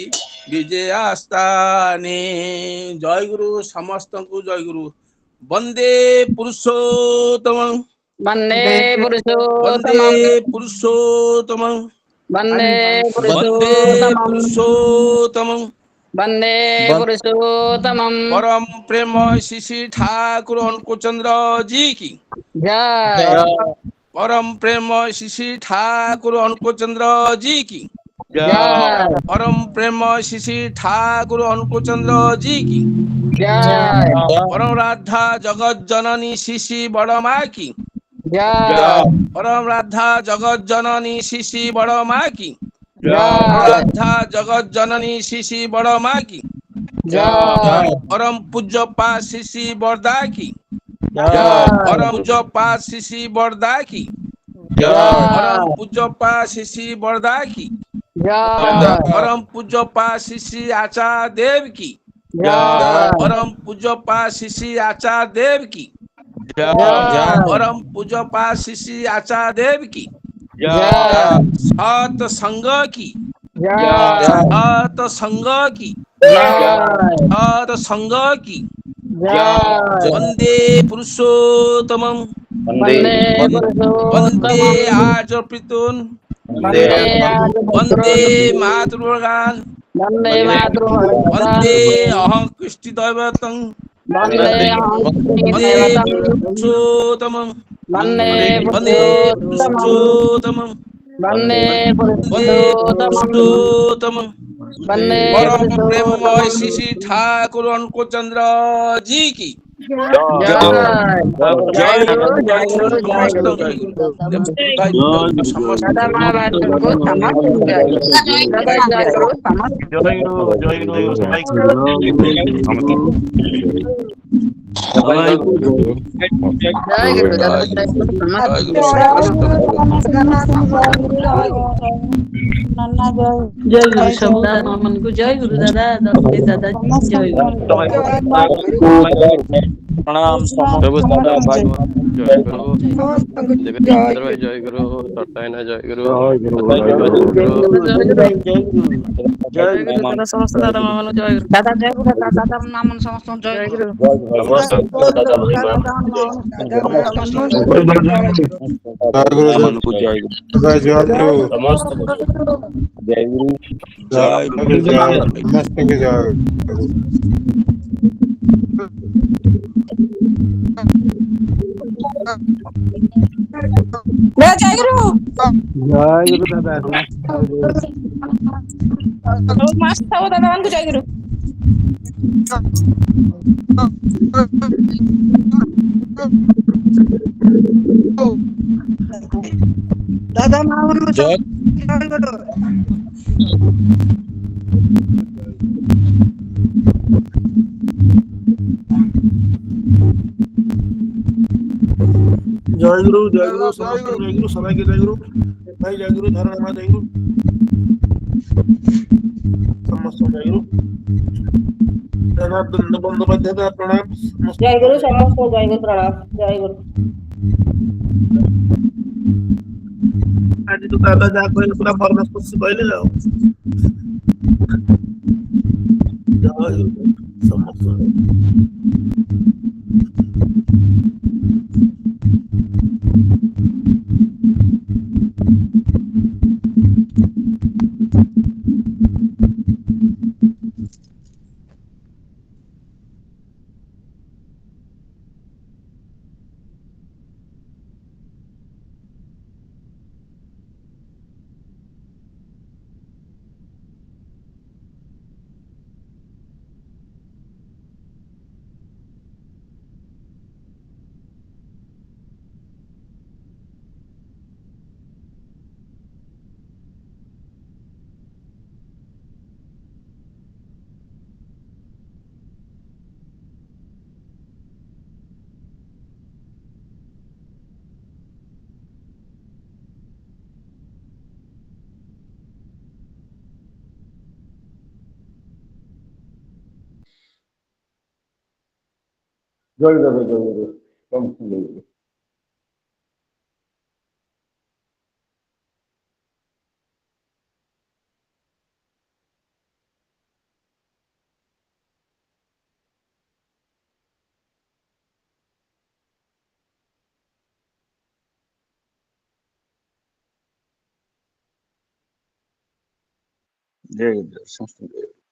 বিজয়া স্থানে। জয় গুরু, ସମସ୍ତଙ୍କୁ ଜୟ ଗୁରୁ। ବନ୍ଦେ ପୁରୁଷୋତ୍ତମ, वन्दे ବନ୍ଦେ पुरुषोत्तमम् ପୁରୁଷୋତ୍ତମ, वन्दे ବନ୍ଦେ पुरुषोत्तमम् ପୁରୁଷୋତ୍ତମ। वन्दे पुरुषोत्तमम् परम प्रेम श्री श्री ठाकुर अंकुचंद्र जी की जय परम प्रेम श्री श्री ठाकुर अंकुचंद्र जी की जय परम प्रेम श्री श्री ठाकुर अंकुचंद्र जी की जय परम राधा जगत जननी श्री श्री बड़ माँ की जय परम राधा जगत जननी श्री श्री बड़ माँ की जय राधा जगत जननी श्री श्री बड़ माँ की जय परम पूज्य पा श्री श्री बरदा की जय परम पूज्य पा श्री श्री बरदा की परम जय पूज्य पा श्री श्री बरदा की जय परम पूज्य पा श्री श्री आचार्य देव की जय परम पूज्य पा श्री श्री आचार्य देव की जय परम पूज्य पा श्री श्री आचार्य देव की जय सत संग की जय सत संग की जय सत संग की जय वंदे पुरुषोत्तमम वन्दे वंदे पुरुषोत्तमम् आर्य पितुन वन्दे वंदे आदिपुरुषोत्तमम् मातृगान वन्दे वंदे मातृभक्तान् अहं कृष्टि दैवतं वन्दे वंदे देवतम् पुरुषोत्तमम वन्दे वंदे पुरुषोत्तमम् पुरुषोत्तमम वन्दे वंदे पुरुषोत्तमम् पुरुषोत्तमम वन्दे परम प्रेममय श्री पुरुषोत्तमम् श्री ठाकुर अंकुचंद्र जी की जय जय गुरु जय गुरु जय समस्त गुरु समस्त दादा महाभारत को समस्त जय दादा जय गुरु समस्त जय गुरु दादा जय गुरु समस्त जय गुरु सब दादा मन को जय गुरु दादा दत्ते दादा जी जय प्रणाम प्रभु दादा भाई जय गुरु देवेंद्र भाई जय गुरु सत्याना जय गुरु जय गुरु दादा समस्त दादा मन जय गुरु दादा जय गुरु दादा नाम समस्त जय गुरु मन को जय गुरु समस्त जय गुरु जय गुरु जय गुरु मस्त हो दादा मन को जय गुरु दादा नाम जय गुरु जय गुरु समस्त जय गुरु सबाई के जय गुरु भाई जय गुरु धर्म जय गुरु समस्त जय गुरु दादा बंदोबस्त प्रणाम जय गुरु समस्त जय गुरु प्रणाम जय गुरु आज तो दादा जा कहले पूरा फॉर्मेट कुछ कहले जाओ जय गुरु समस्त ଜୟ ଦାଦା ଜୟ ଗୁରୁ ସମସ୍ତଙ୍କୁ ଜୟ ଗୁରୁ। ଜୟ ଗୁରୁ ସମସ୍ତଙ୍କୁ ଜୟ ଗୁରୁ।